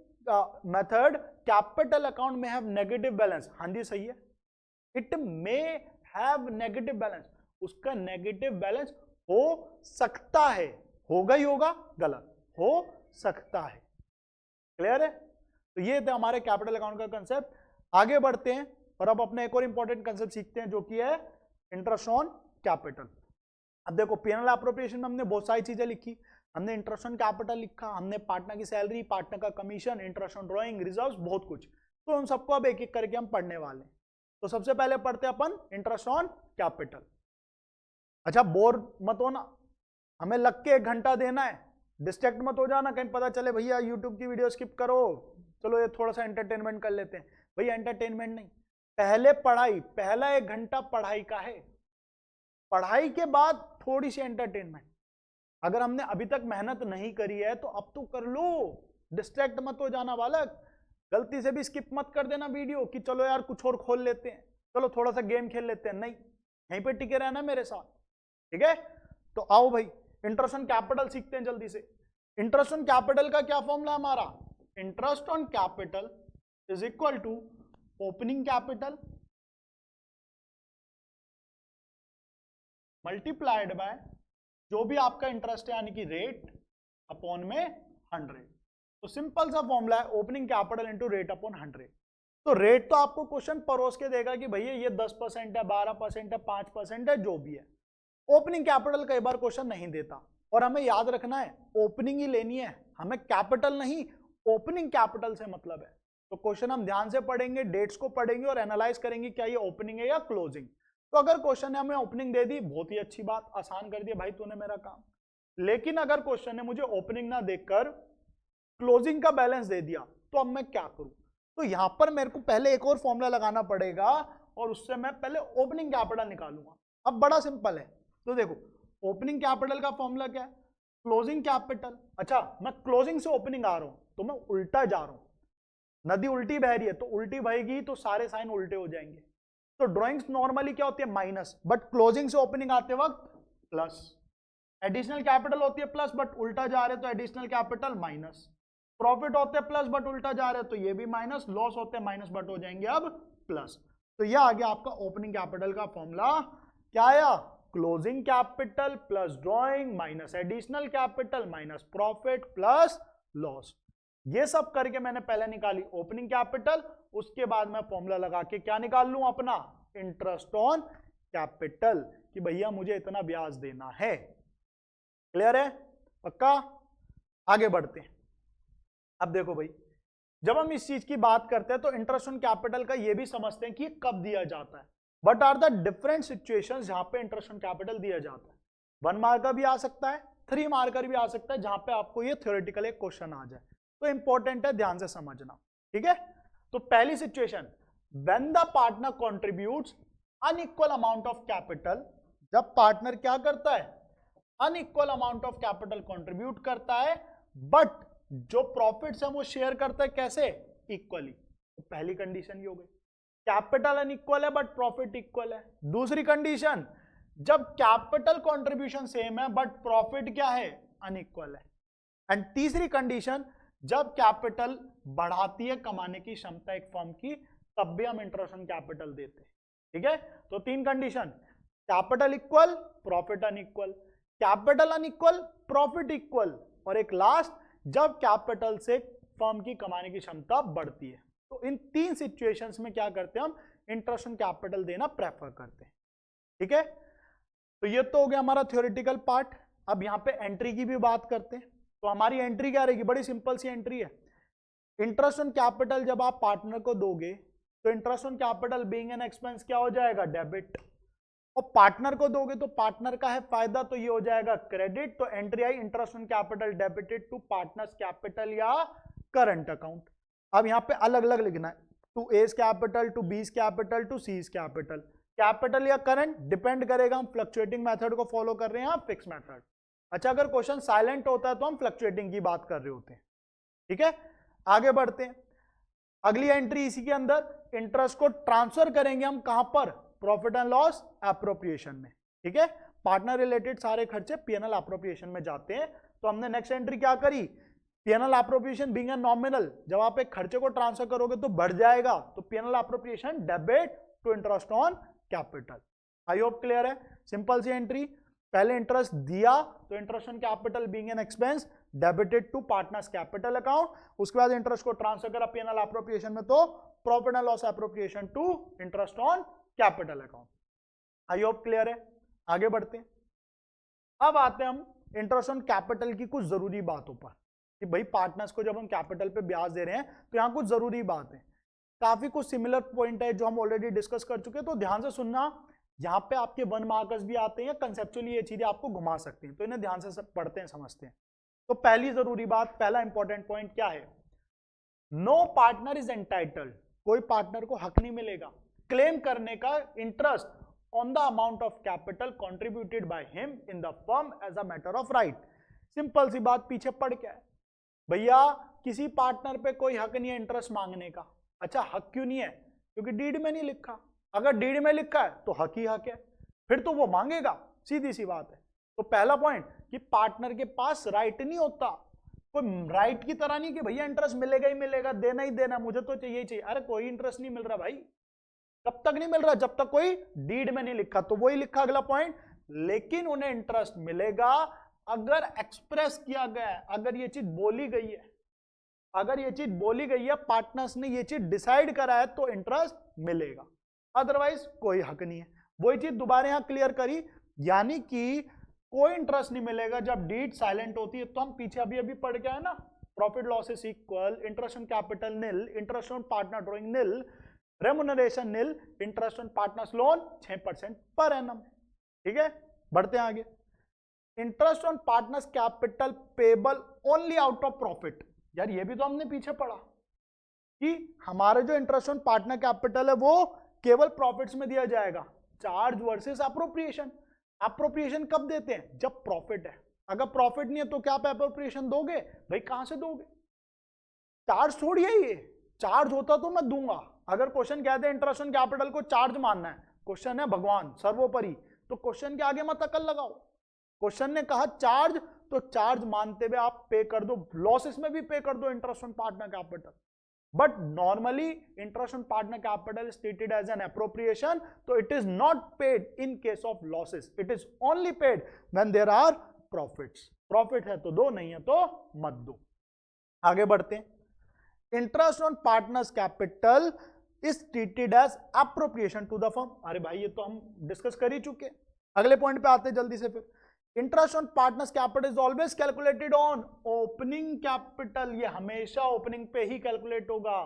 method capital account में हैव नेगेटिव बैलेंस। हाँ जी सही है, it may have negative balance, उसका नेगेटिव बैलेंस हो सकता है, होगा ही होगा, गलत, हो सकता है। क्लियर है? तो ये थे हमारे कैपिटल अकाउंट का कंसेप्ट। आगे बढ़ते हैं और अब अपने एक और इंपॉर्टेंट कंसेप्ट सीखते हैं जो कि है इंटरेस्ट ऑन कैपिटल। अब देखो पीएनएल एप्रोप्रिएशन में हमने बहुत सारी चीजें लिखी, हमने इंटरेस्ट ऑन कैपिटल लिखा, हमने पार्टनर की सैलरी, पार्टनर का commission, interest on drawing, reserves, बहुत कुछ। तो उन सबको अब एक एक करके हम पढ़ने वाले हैं। तो सबसे पहले पढ़ते हैं अपन इंटरेस्ट ऑन कैपिटल। अच्छा बोर मत होना, हमें लग के 1 घंटा देना है, डिस्ट्रैक्ट मत हो जाना, कहीं पता चले भैया यूट्यूब की वीडियो स्किप करो, चलो ये थोड़ा सा एंटरटेनमेंट कर लेते हैं। भैया एंटरटेनमेंट नहीं, पहले पढ़ाई, पहला 1 घंटा पढ़ाई का है, पढ़ाई के बाद थोड़ी सी एंटरटेनमेंट। अगर हमने अभी तक मेहनत नहीं करी है तो अब तो कर लो, डिस्ट्रैक्ट मत हो जाना बालक। गलती से भी स्किप मत कर देना वीडियो कि चलो यार कुछ और खोल लेते हैं, चलो थोड़ा सा गेम खेल लेते हैं, नहीं, यहीं पे टिके रहना मेरे साथ। ठीक है, तो आओ भाई इंटरेस्ट ऑन कैपिटल सीखते हैं जल्दी से। इंटरेस्ट ऑन कैपिटल का क्या फॉर्मूला हमारा? Interest on capital is equal to opening capital multiplied by जो भी आपका इंटरेस्ट है यानी कि रेट अपॉन में 100। तो सिंपल सा फॉर्मूला है opening capital into rate upon 100। तो रेट तो आपको क्वेश्चन परोस के देगा कि भैया ये 10% है, 12% है, 5% है, जो भी है। ओपनिंग कैपिटल कई बार क्वेश्चन नहीं देता, और हमें याद रखना है ओपनिंग ही लेनी है, हमें कैपिटल नहीं ओपनिंग कैपिटल से मतलब है। तो क्वेश्चन हम ध्यान से पढ़ेंगे, डेट्स को पढ़ेंगे और एनालाइज करेंगे क्या ये ओपनिंग है या क्लोजिंग। तो अगर क्वेश्चन ने हमें ओपनिंग दे दी, बहुत ही अच्छी बात, आसान कर दिया भाई तूने मेरा काम। लेकिन अगर क्वेश्चन ने मुझे ओपनिंग ना देकर क्लोजिंग का बैलेंस दे दिया तो अब मैं क्या करूं? तो यहां पर मेरे को पहले एक और फॉर्मूला लगाना पड़ेगा और उससे मैं पहले ओपनिंग कैपिटल निकालूंगा। अब बड़ा सिंपल है, तो देखो ओपनिंग कैपिटल का फॉर्मूला क्या है? Closing capital. अच्छा मैं क्लोजिंग से ओपनिंग आ रहा हूं तो मैं उल्टा जा रहा हूं, नदी उल्टी बह रही है तो उल्टी बहेगी तो सारे साइन उल्टे हो जाएंगे। तो ड्राइंग्स नॉर्मली क्या होती है? माइनस, बट क्लोजिंग से ओपनिंग आते वक्त प्लस। एडिशनल कैपिटल होती है प्लस बट उल्टा जा रहे तो एडिशनल कैपिटल माइनस। प्रॉफिट होते हैं प्लस बट उल्टा जा रहे तो ये भी माइनस। लॉस होते हैं माइनस बट हो जाएंगे अब प्लस। तो ये आ गया आपका ओपनिंग कैपिटल का फॉर्मूला। क्या आया? Closing capital plus drawing minus additional capital minus profit plus loss. ये सब करके मैंने पहले निकाली ओपनिंग कैपिटल, उसके बाद मैं फॉर्मूला लगा के क्या निकाल लूं? अपना इंटरेस्ट ऑन कैपिटल, कि भैया मुझे इतना ब्याज देना है। क्लियर है? पक्का? आगे बढ़ते हैं। अब देखो भाई जब हम इस चीज की बात करते हैं तो इंटरेस्ट ऑन कैपिटल का ये भी समझते हैं कि कब दिया जाता है, but are the different situations जहां पे इंटरेस्ट ऑन कैपिटल दिया जाता है। 1 मार्कर भी आ सकता है, 3 मार्कर भी आ सकता है, जहां पे आपको ये थ्योरेटिकल एक क्वेश्चन आ जाए, तो इंपॉर्टेंट है, ध्यान से समझना, ठीक है। तो पहली situation, when the partner contributes unequal amount of capital, जब पार्टनर क्या करता है, unequal amount of capital contribute करता है, बट जो प्रॉफिट्स है वो शेयर करता है कैसे, इक्वली। तो पहली कंडीशन ये हो गई, कैपिटल अनइक्वल है बट प्रॉफिट इक्वल है। दूसरी कंडीशन, जब कैपिटल कंट्रीब्यूशन सेम है बट प्रॉफिट क्या है, अनइक्वल है। एंड तीसरी कंडीशन, जब कैपिटल बढ़ाती है कमाने की क्षमता एक फर्म की, तब भी हम इंटरेस्ट ऑन कैपिटल देते हैं, ठीक है। तो 3 condition, capital equal, profit unequal, capital unequal, profit equal, और एक लास्ट, जब कैपिटल से फर्म की कमाने की क्षमता बढ़ती है। तो इन 3 सिचुएशंस में क्या करते हैं हम, इंटरेस्ट ऑन कैपिटल देना प्रेफर करते हैं, ठीक है। तो ये तो हो गया हमारा थ्योरेटिकल पार्ट। अब यहां पे एंट्री की भी बात करते हैं। तो हमारी एंट्री क्या रहेगी, बड़ी सिंपल सी एंट्री है। इंटरेस्ट ऑन कैपिटल जब आप पार्टनर को दोगे तो interest on capital being an expense क्या हो जाएगा, डेबिट। और पार्टनर को दोगे तो पार्टनर का है फायदा, तो ये हो जाएगा क्रेडिट। तो एंट्री आई, interest on capital debited to partners capital या करंट अकाउंट। अब यहां पे अलग अलग लिखना है, to A's capital, to B's capital, to C's capital. Capital या करंट डिपेंड करेगा हम फ्लक्चुएटिंग मेथड को फॉलो कर रहे हैं या फिक्स मेथड। अच्छा, अगर क्वेश्चन साइलेंट होता है तो हम फ्लक्चुएटिंग की बात कर रहे होते हैं, ठीक है। आगे बढ़ते हैं, अगली एंट्री इसी के अंदर, इंटरेस्ट को ट्रांसफर करेंगे हम कहां पर, प्रॉफिट एंड लॉस एप्रोप्रिएशन में, ठीक है। पार्टनर रिलेटेड सारे खर्चे पीएनएल एप्रोप्रिएशन में जाते हैं। तो हमने नेक्स्ट एंट्री क्या करी, PNL appropriation being a nominal, जब आप एक खर्चे को ट्रांसफर करोगे तो बढ़ जाएगा, तो PNL appropriation debit to interest on capital. I hope clear है, सिंपल सी एंट्री। पहले इंटरेस्ट दिया तो interest on capital being an expense debited to partners capital account, उसके बाद इंटरेस्ट को ट्रांसफर करा पीएनएल एप्रोप्रिएशन में, तो profit and loss appropriation to interest on capital account. I hope clear है, आगे बढ़ते हैं। अब आते हैं हम इंटरेस्ट ऑन कैपिटल की कुछ जरूरी बातों पर, कि भाई पार्टनर्स को जब हम कैपिटल पे ब्याज दे रहे हैं तो यहां कुछ जरूरी बात है। काफी कुछ सिमिलर पॉइंट है जो हम ऑलरेडी डिस्कस कर चुके हैं, तो ध्यान से सुनना। यहां पे आपके 1 मार्कर्स भी आते हैं, कंसेप्चुअली ये चीजें आपको घुमा सकती हैं, तो इन्हें ध्यान से सब पढ़ते हैं, समझते हैं। तो पहली जरूरी बात, पहला इंपॉर्टेंट पॉइंट क्या है, नो पार्टनर इज एंटाइटल्ड, कोई पार्टनर को हक नहीं मिलेगा क्लेम करने का interest on the amount of capital contributed by him in the firm as a matter of right. Simple सी बात, पीछे पड़ क्या है भैया, किसी पार्टनर पे कोई हक नहीं है इंटरेस्ट मांगने का। अच्छा, हक क्यों नहीं है, क्योंकि डीड में नहीं लिखा। अगर डीड में लिखा है तो हक ही हक है, फिर तो वो मांगेगा, सीधी सी बात है। तो पहला पॉइंट कि पार्टनर के पास राइट नहीं होता, कोई राइट की तरह नहीं कि भैया इंटरेस्ट मिलेगा ही मिलेगा, देना ही देना, मुझे तो चाहिए ही चाहिए। अरे कोई इंटरेस्ट नहीं मिल रहा भाई, कब तक नहीं मिल रहा, जब तक कोई डीड में नहीं लिखा। तो वही लिखा अगला पॉइंट, लेकिन उन्हें इंटरेस्ट मिलेगा अगर एक्सप्रेस किया गया है, अगर ये चीज बोली गई है, अगर ये चीज बोली गई है, पार्टनर्स ने ये चीज डिसाइड करा है, तो इंटरेस्ट मिलेगा, अदरवाइज कोई हक नहीं है। वही चीज दोबारा यहां क्लियर करी, यानी कि कोई इंटरेस्ट नहीं मिलेगा जब डीड साइलेंट होती है। तो हम पीछे अभी अभी पढ़ के आए ना, profit losses equal, interest on capital nil, interest on partner drawing nil, remuneration nil, interest on partners loan 6% per annum, ठीक है। बढ़ते हैं आगे, interest on partners capital payable only out of profit. यार ये भी तो हमने पीछे पढ़ा कि हमारे जो इंटरेस्ट ऑन पार्टनर कैपिटल है वो केवल प्रॉफिट्स में दिया जाएगा, चार्ज वर्सेस अप्रोप्रिएशन। अप्रोप्रिएशन कब देते हैं, जब प्रॉफिट है। अगर प्रॉफिट नहीं है तो क्या आप अप्रोप्रिएशन दोगे भाई, कहां से दोगे, चार्ज छोड़िए, ये चार्ज होता तो मैं दूंगा। अगर क्वेश्चन कहते हैं इंटरेस्ट ऑन कैपिटल को चार्ज मानना है, क्वेश्चन है भगवान सर्वोपरि, तो क्वेश्चन के आगे मत अकल लगाओ। क्वेश्चन ने कहा चार्ज, तो चार्ज मानते हुए आप पे कर दो, लॉसेस में भी पे कर दो interest on partner capital. But normally interest on partner capital is treated as an appropriation, तो it is not paid in case of losses, it is only paid when there are profits. Profit है तो दो, नहीं है तो मत दो। आगे बढ़ते हैं, interest on partners capital is treated as appropriation to the firm. अरे भाई ये तो हम डिस्कस कर ही चुके, अगले पॉइंट पे आते हैं जल्दी से। फिर interest on partners capital is always calculated on opening capital, ये हमेशा ओपनिंग पे ही कैलकुलेट होगा,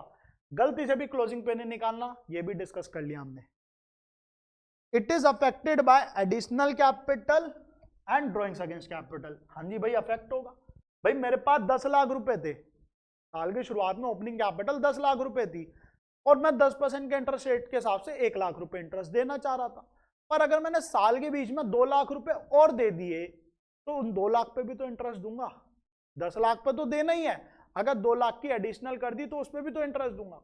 गलती से भी क्लोजिंग पे नहीं निकालना, ये भी डिस्कस कर लिया हमने। It is affected by additional capital and drawings against capital. हाँ जी भाई अफेक्ट होगा। भाई मेरे पास 10 लाख रुपए थे, साल की शुरुआत में ओपनिंग कैपिटल 10 लाख रुपए थी और मैं 10% के इंटरेस्ट रेट के हिसाब से 1 लाख रुपए इंटरेस्ट देना चाह रहा था, पर अगर मैंने साल के बीच में 2 लाख रुपए और दे दिए तो उन 2 लाख पे भी तो इंटरेस्ट दूंगा, 10 लाख पे तो देना ही है, अगर 2 लाख की एडिशनल कर दी तो उस पर भी तो इंटरेस्ट दूंगा।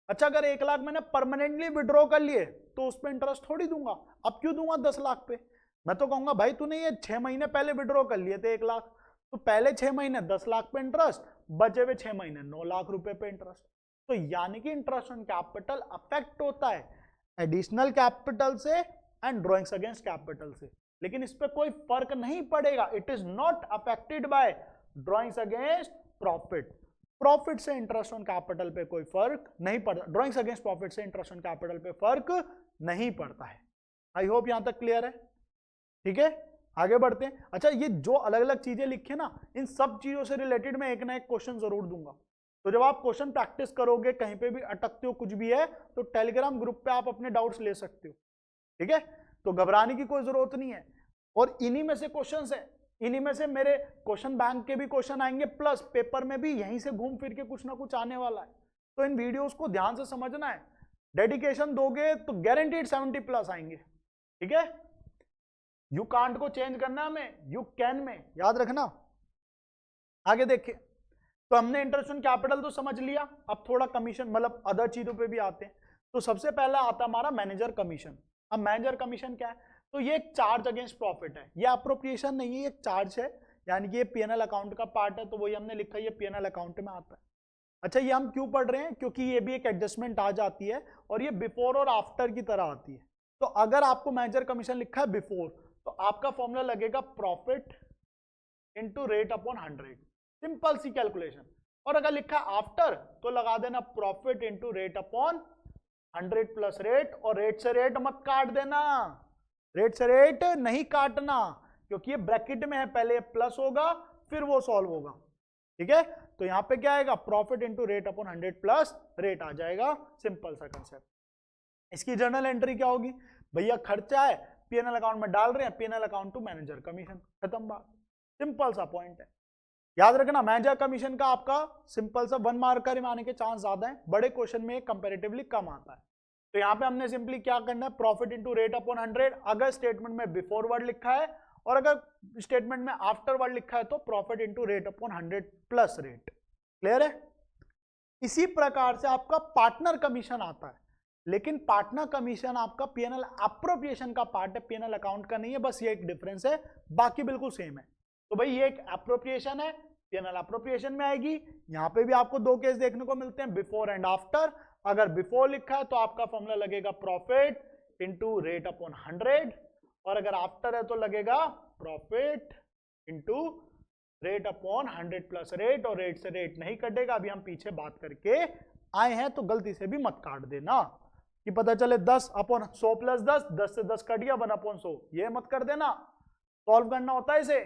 अच्छा अगर 1 लाख मैंने परमानेंटली विड्रॉ कर लिए तो उस पर इंटरेस्ट थोड़ी दूंगा, अब क्यों दूंगा 10 लाख पे? मैं तो कहूंगा भाई तूने ये 6 महीने पहले विड्रॉ कर लिए थे 1 लाख, तो पहले 6 महीने 10 लाख पे इंटरेस्ट, बचे हुए 6 महीने 9 लाख रुपए पे इंटरेस्ट। तो यानी कि इंटरेस्ट ऑन कैपिटल अफेक्ट होता है एडिशनल कैपिटल से एंड ड्रॉइंग्स अगेंस्ट कैपिटल से, लेकिन इस पे कोई फर्क नहीं पड़ेगा। It is not affected by drawings against profit. Profit से इंटरेस्ट ऑन कैपिटल पे कोई फर्क नहीं पड़ता, ड्रॉइंग्स अगेंस्ट प्रॉफिट से इंटरेस्ट ऑन कैपिटल पे फर्क नहीं पड़ता है। आई होप यहां तक क्लियर है, ठीक है आगे बढ़ते हैं। अच्छा ये जो अलग अलग चीजें लिखे ना, इन सब चीजों से रिलेटेड मैं एक ना एक क्वेश्चन जरूर दूंगा, तो जब आप क्वेश्चन प्रैक्टिस करोगे कहीं पे भी अटकते हो कुछ भी है तो टेलीग्राम ग्रुप पे आप अपने डाउट्स ले सकते हो, ठीक है, तो घबराने की कोई जरूरत नहीं है। और इन्हीं में से क्वेश्चंस है, इन्हीं में से मेरे क्वेश्चन बैंक के भी क्वेश्चन आएंगे, प्लस पेपर में भी यहीं से घूम फिर के कुछ ना कुछ आने वाला है, तो इन वीडियोस को ध्यान से समझना है, डेडिकेशन दोगे तो गारंटीड 70+ आएंगे, ठीक है। यू कांट को चेंज करना हमें यू कैन में, याद रखना। आगे देखिए, तो हमने इंटरेस्ट ऑन कैपिटल तो समझ लिया, अब थोड़ा कमीशन मतलब अदर चीजों पे भी आते हैं। तो सबसे पहला आता हमारा मैनेजर कमीशन। अब मैनेजर कमीशन क्या है, तो ये एक चार्ज अगेंस्ट प्रॉफिट है, ये अप्रोप्रिएशन नहीं है, एक चार्ज है, यानी कि ये पीएनएल अकाउंट का पार्ट है, तो वही हमने लिखा है ये पीएनएल अकाउंट में आता है। अच्छा ये हम क्यों पढ़ रहे हैं, क्योंकि ये भी एक एडजस्टमेंट आ जाती है और ये बिफोर और आफ्टर की तरह आती है। तो अगर आपको मैनेजर कमीशन लिखा है बिफोर, तो आपका फॉर्मूला लगेगा profit into rate upon 100, simple सी कैलकुलेशन। और अगर लिखा है आफ्टर तो लगा देना profit into rate upon 100 plus rate, और रेट से रेट मत काट देना, रेट से रेट नहीं काटना, क्योंकि ये ब्रैकेट में है, पहले प्लस होगा फिर वो सॉल्व होगा, ठीक है। तो यहां पे क्या आएगा, profit into rate upon 100 plus rate आ जाएगा, सिंपल सा कंसेप्ट। इसकी जर्नल एंट्री क्या होगी, भैया खर्चा है पीएनएल अकाउंट में डाल रहे हैं, PNL account to manager commission, खत्म बात, सिंपल सा पॉइंट है। याद रखना मैनेजर कमीशन का आपका सिंपल सा 1 मार्क का आने के चांस ज्यादा है, बड़े क्वेश्चन में कंपैरेटिवली कम आता है। तो यहाँ पे हमने सिंपली क्या करना है, प्रॉफिट इंटू रेट अपॉन 100, अगर स्टेटमेंट में बिफोर वर्ड लिखा है और अगर स्टेटमेंट में आफ्टर वर्ड लिखा है तो profit into rate upon 100 plus rate, clear है। इसी प्रकार से आपका पार्टनर कमीशन आता है, लेकिन पार्टनर कमीशन आपका पीएनएल अप्रोप्रिएशन का पार्ट है, पीएनएल अकाउंट का नहीं है, बस ये एक डिफरेंस है, बाकी बिल्कुल सेम है। तो भाई ये एक अप्रोप्रिएशन है, पीएनएल अप्रोप्रिएशन में आएगी। यहां पे भी आपको 2 केस देखने को मिलते हैं, बिफोर एंड आफ्टर। अगर बिफोर लिखा है तो आपका फॉर्मूला लगेगा प्रॉफिट इंटू रेट अपॉन 100, और अगर आफ्टर है तो लगेगा profit into rate upon 100 plus rate, और रेट से रेट नहीं कटेगा, अभी हम पीछे बात करके आए हैं, तो गलती से भी मत काट देना कि पता चले 10 अपॉन 100 प्लस 10, 10 से 10 कट गया 1 अपॉन 100, ये मत कर देना, सॉल्व करना होता है इसे,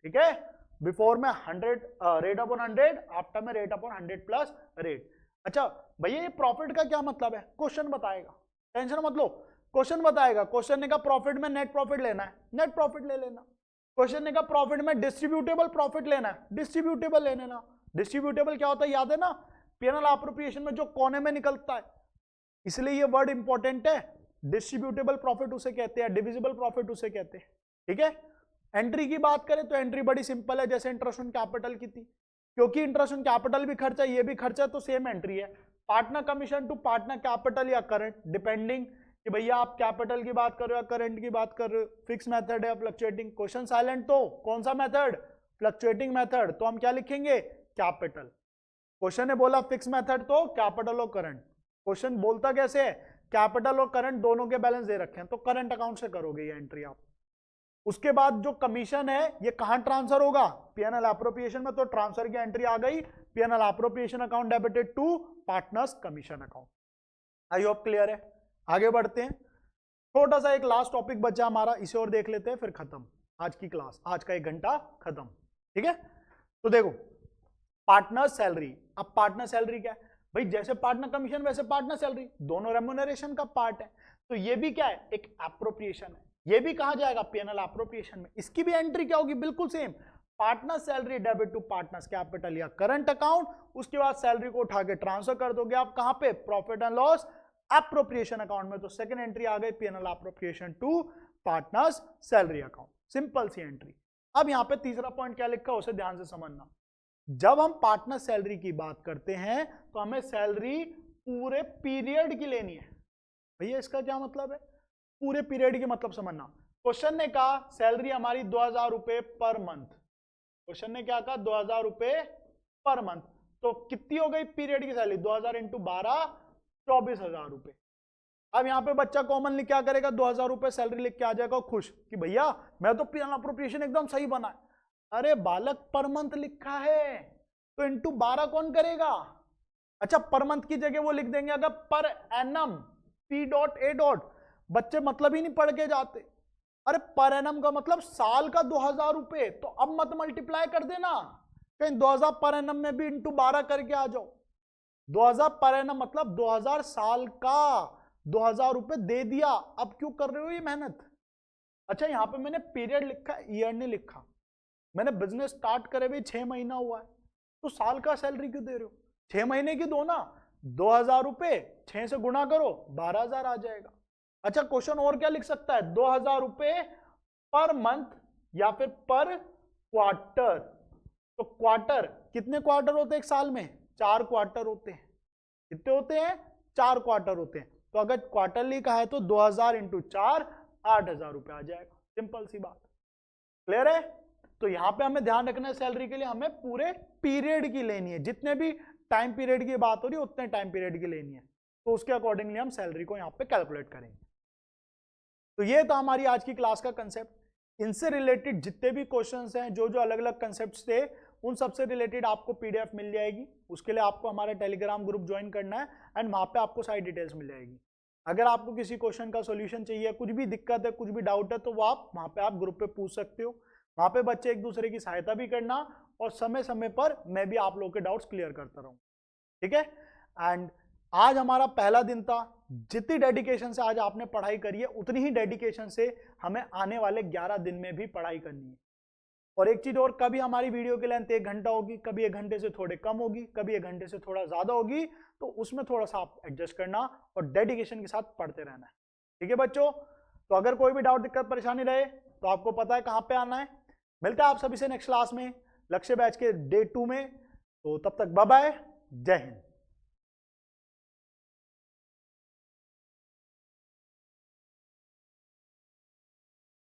ठीक है। बिफोर में 100 रेट अपॉन 100, आफ्टर में रेट अपॉन 100 प्लस रेट। अच्छा भैया ये प्रॉफिट का क्या मतलब है, क्वेश्चन बताएगा, टेंशन मत लो, क्वेश्चन बताएगा। क्वेश्चन ने कहा प्रॉफिट में नेट प्रॉफिट लेना है, नेट प्रॉफिट ले लेना। क्वेश्चन ने कहा प्रॉफिट में डिस्ट्रीब्यूटेबल प्रॉफिट लेना है, डिस्ट्रीब्यूटेबल ले लेना। डिस्ट्रीब्यूटेबल क्या होता है याद है ना, पीएनएल अप्रोप्रिएशन में जो कोने में निकलता है, इसलिए ये वर्ड इंपॉर्टेंट है। डिस्ट्रीब्यूटेबल प्रॉफिट उसे कहते हैं, डिविजिबल प्रॉफिट उसे कहते हैं, ठीक है। एंट्री की बात करें तो एंट्री बड़ी सिंपल है, जैसे इंटरेस्ट ऑन कैपिटल की थी, क्योंकि इंटरेस्ट ऑन कैपिटल भी खर्चा ये भी खर्चा, तो सेम एंट्री है। Partner commission to partner capital या करंट, डिपेंडिंग कि भैया आप कैपिटल की बात कर रहे हो या करंट की बात कर रहे हो, फिक्स मेथड है फ्लक्चुएटिंग। क्वेश्चन साइलेंट तो कौन सा मेथड, फ्लक्चुएटिंग मेथड, तो हम क्या लिखेंगे कैपिटल। क्वेश्चन ने बोला फिक्स मेथड तो कैपिटल और करंट, क्वेश्चन बोलता कैसे है, कैपिटल और करंट दोनों के बैलेंस दे रखे हैं, तो करंट अकाउंट से करोगे ये एंट्री आप। उसके बाद जो कमीशन है ये कहां ट्रांसफर होगा, पीएनएल अप्रोप्रिएशन में, तो ट्रांसफर की एंट्री आ गई, PNL appropriation account debited to partners commission account. I hope clear है। आगे बढ़ते हैं, छोटा सा एक लास्ट टॉपिक बचा हमारा, इसे और देख लेते हैं फिर खत्म। आज की क्लास, आज का 1 घंटा खत्म। ठीक है, तो देखो पार्टनर सैलरी। अब पार्टनर सैलरी क्या है भाई, जैसे पार्टनर कमीशन वैसे पार्टनर सैलरी, दोनों रेम्युनरेशन का पार्ट है। तो ये भी क्या है, एक एप्रोप्रिएशन है, ये भी कहा जाएगा पीएनएल एप्रोप्रिएशन में। इसकी भी एंट्री क्या होगी, बिल्कुल same, partner salary debit to partners capital या करंट अकाउंट, उसके बाद सैलरी को उठा के ट्रांसफर कर दोगे आप कहां पे, profit and loss appropriation account में। तो सेकंड एंट्री आ गई PNL appropriation to partners salary account, simple सी एंट्री। अब यहां पे तीसरा पॉइंट क्या लिखा है उसे ध्यान से समझना। जब हम पार्टनर सैलरी की बात करते हैं तो हमें सैलरी पूरे पीरियड की लेनी है। भैया इसका क्या मतलब है, पूरे पीरियड की मतलब समझना। क्वेश्चन ने कहा सैलरी हमारी 2000 रुपए पर मंथ, क्वेश्चन ने क्या कहा 2000 रुपए पर मंथ, तो कितनी हो गई पीरियड की सैलरी, 2000 इंटू 12 24,000 रुपए। अब यहां पे बच्चा कॉमनली क्या करेगा, 2000 रुपए सैलरी लिख के आ जाएगा खुश कि भैया मैं तो पीएनएल एप्रोप्रिएशन एकदम सही बना है। अरे बालक पर मंथ लिखा है तो इंटू 12 कौन करेगा, अच्छा पर मंथ की जगह वो लिख देंगे अगर per annum P dot A dot, बच्चे मतलब ही नहीं पढ़ के जाते। अरे पर एनम का मतलब साल का 2000 रुपए, तो अब मत मल्टीप्लाई कर देना, कहीं 2000 पर एनम में भी इंटू 12 करके आ जाओ। 2000 पर एनम मतलब 2000 साल का, 2000 रुपए दे दिया, अब क्यों कर रहे हो ये मेहनत। अच्छा यहां पे मैंने पीरियड लिखा, ईयर नहीं लिखा, मैंने बिजनेस स्टार्ट करे भी 6 महीना हुआ है, तो साल का सैलरी क्यों दे रहे हो, 6 महीने की दो ना, 2000 रुपए 6 से गुणा करो 12,000 आ जाएगा। अच्छा क्वेश्चन और क्या लिख सकता है, 2000 रुपए पर मंथ या फिर पर क्वार्टर। तो क्वार्टर, कितने क्वार्टर होते हैं एक साल में, 4 क्वार्टर होते हैं, कितने होते हैं 4 क्वार्टर होते हैं। तो अगर क्वार्टरली का है तो 2000 इंटू 4 8,000 रुपए आ जाएगा, सिंपल सी बात। क्लियर है, तो यहां पे हमें ध्यान रखना है सैलरी के लिए हमें पूरे पीरियड की लेनी है, जितने भी टाइम पीरियड की बात हो रही है उतने टाइम पीरियड की लेनी है, तो उसके अकॉर्डिंगली हम सैलरी को यहां पे कैलकुलेट करेंगे। तो ये तो हमारी आज की क्लास का कंसेप्ट। इनसे रिलेटेड जितने भी क्वेश्चंस हैं, जो जो अलग अलग कंसेप्ट्स थे, उन सबसे रिलेटेड आपको पीडीएफ मिल जाएगी। उसके लिए आपको हमारा टेलीग्राम ग्रुप ज्वाइन करना है एंड वहां पे आपको सारी डिटेल्स मिल जाएगी। अगर आपको किसी क्वेश्चन का सॉल्यूशन चाहिए, कुछ भी दिक्कत है, कुछ भी डाउट है, तो वो आप वहां पे आप ग्रुप पे पूछ सकते हो। वहां पे बच्चे एक दूसरे की सहायता भी करना और समय समय पर मैं भी आप लोगों के डाउट्स क्लियर करता रहूं। ठीक है, एंड आज हमारा पहला दिन था। जितनी डेडिकेशन से आज आपने पढ़ाई करी है उतनी ही डेडिकेशन से हमें आने वाले 11 दिन में भी पढ़ाई करनी है। और एक चीज और, कभी हमारी वीडियो की लेंथ 1 घंटा होगी, कभी 1 घंटे से थोड़े कम होगी, कभी 1 घंटे से थोड़ा ज्यादा होगी, तो उसमें थोड़ा सा आप एडजस्ट करना और डेडिकेशन के साथ पढ़ते रहना है। ठीक है बच्चों, तो अगर कोई भी डाउट दिक्कत परेशानी रहे तो आपको पता है कहां पे आना है। मिलता है आप सभी से नेक्स्ट क्लास में, लक्ष्य बैच के डे 2 में। तो तब तक बाय बाय, जय हिंद।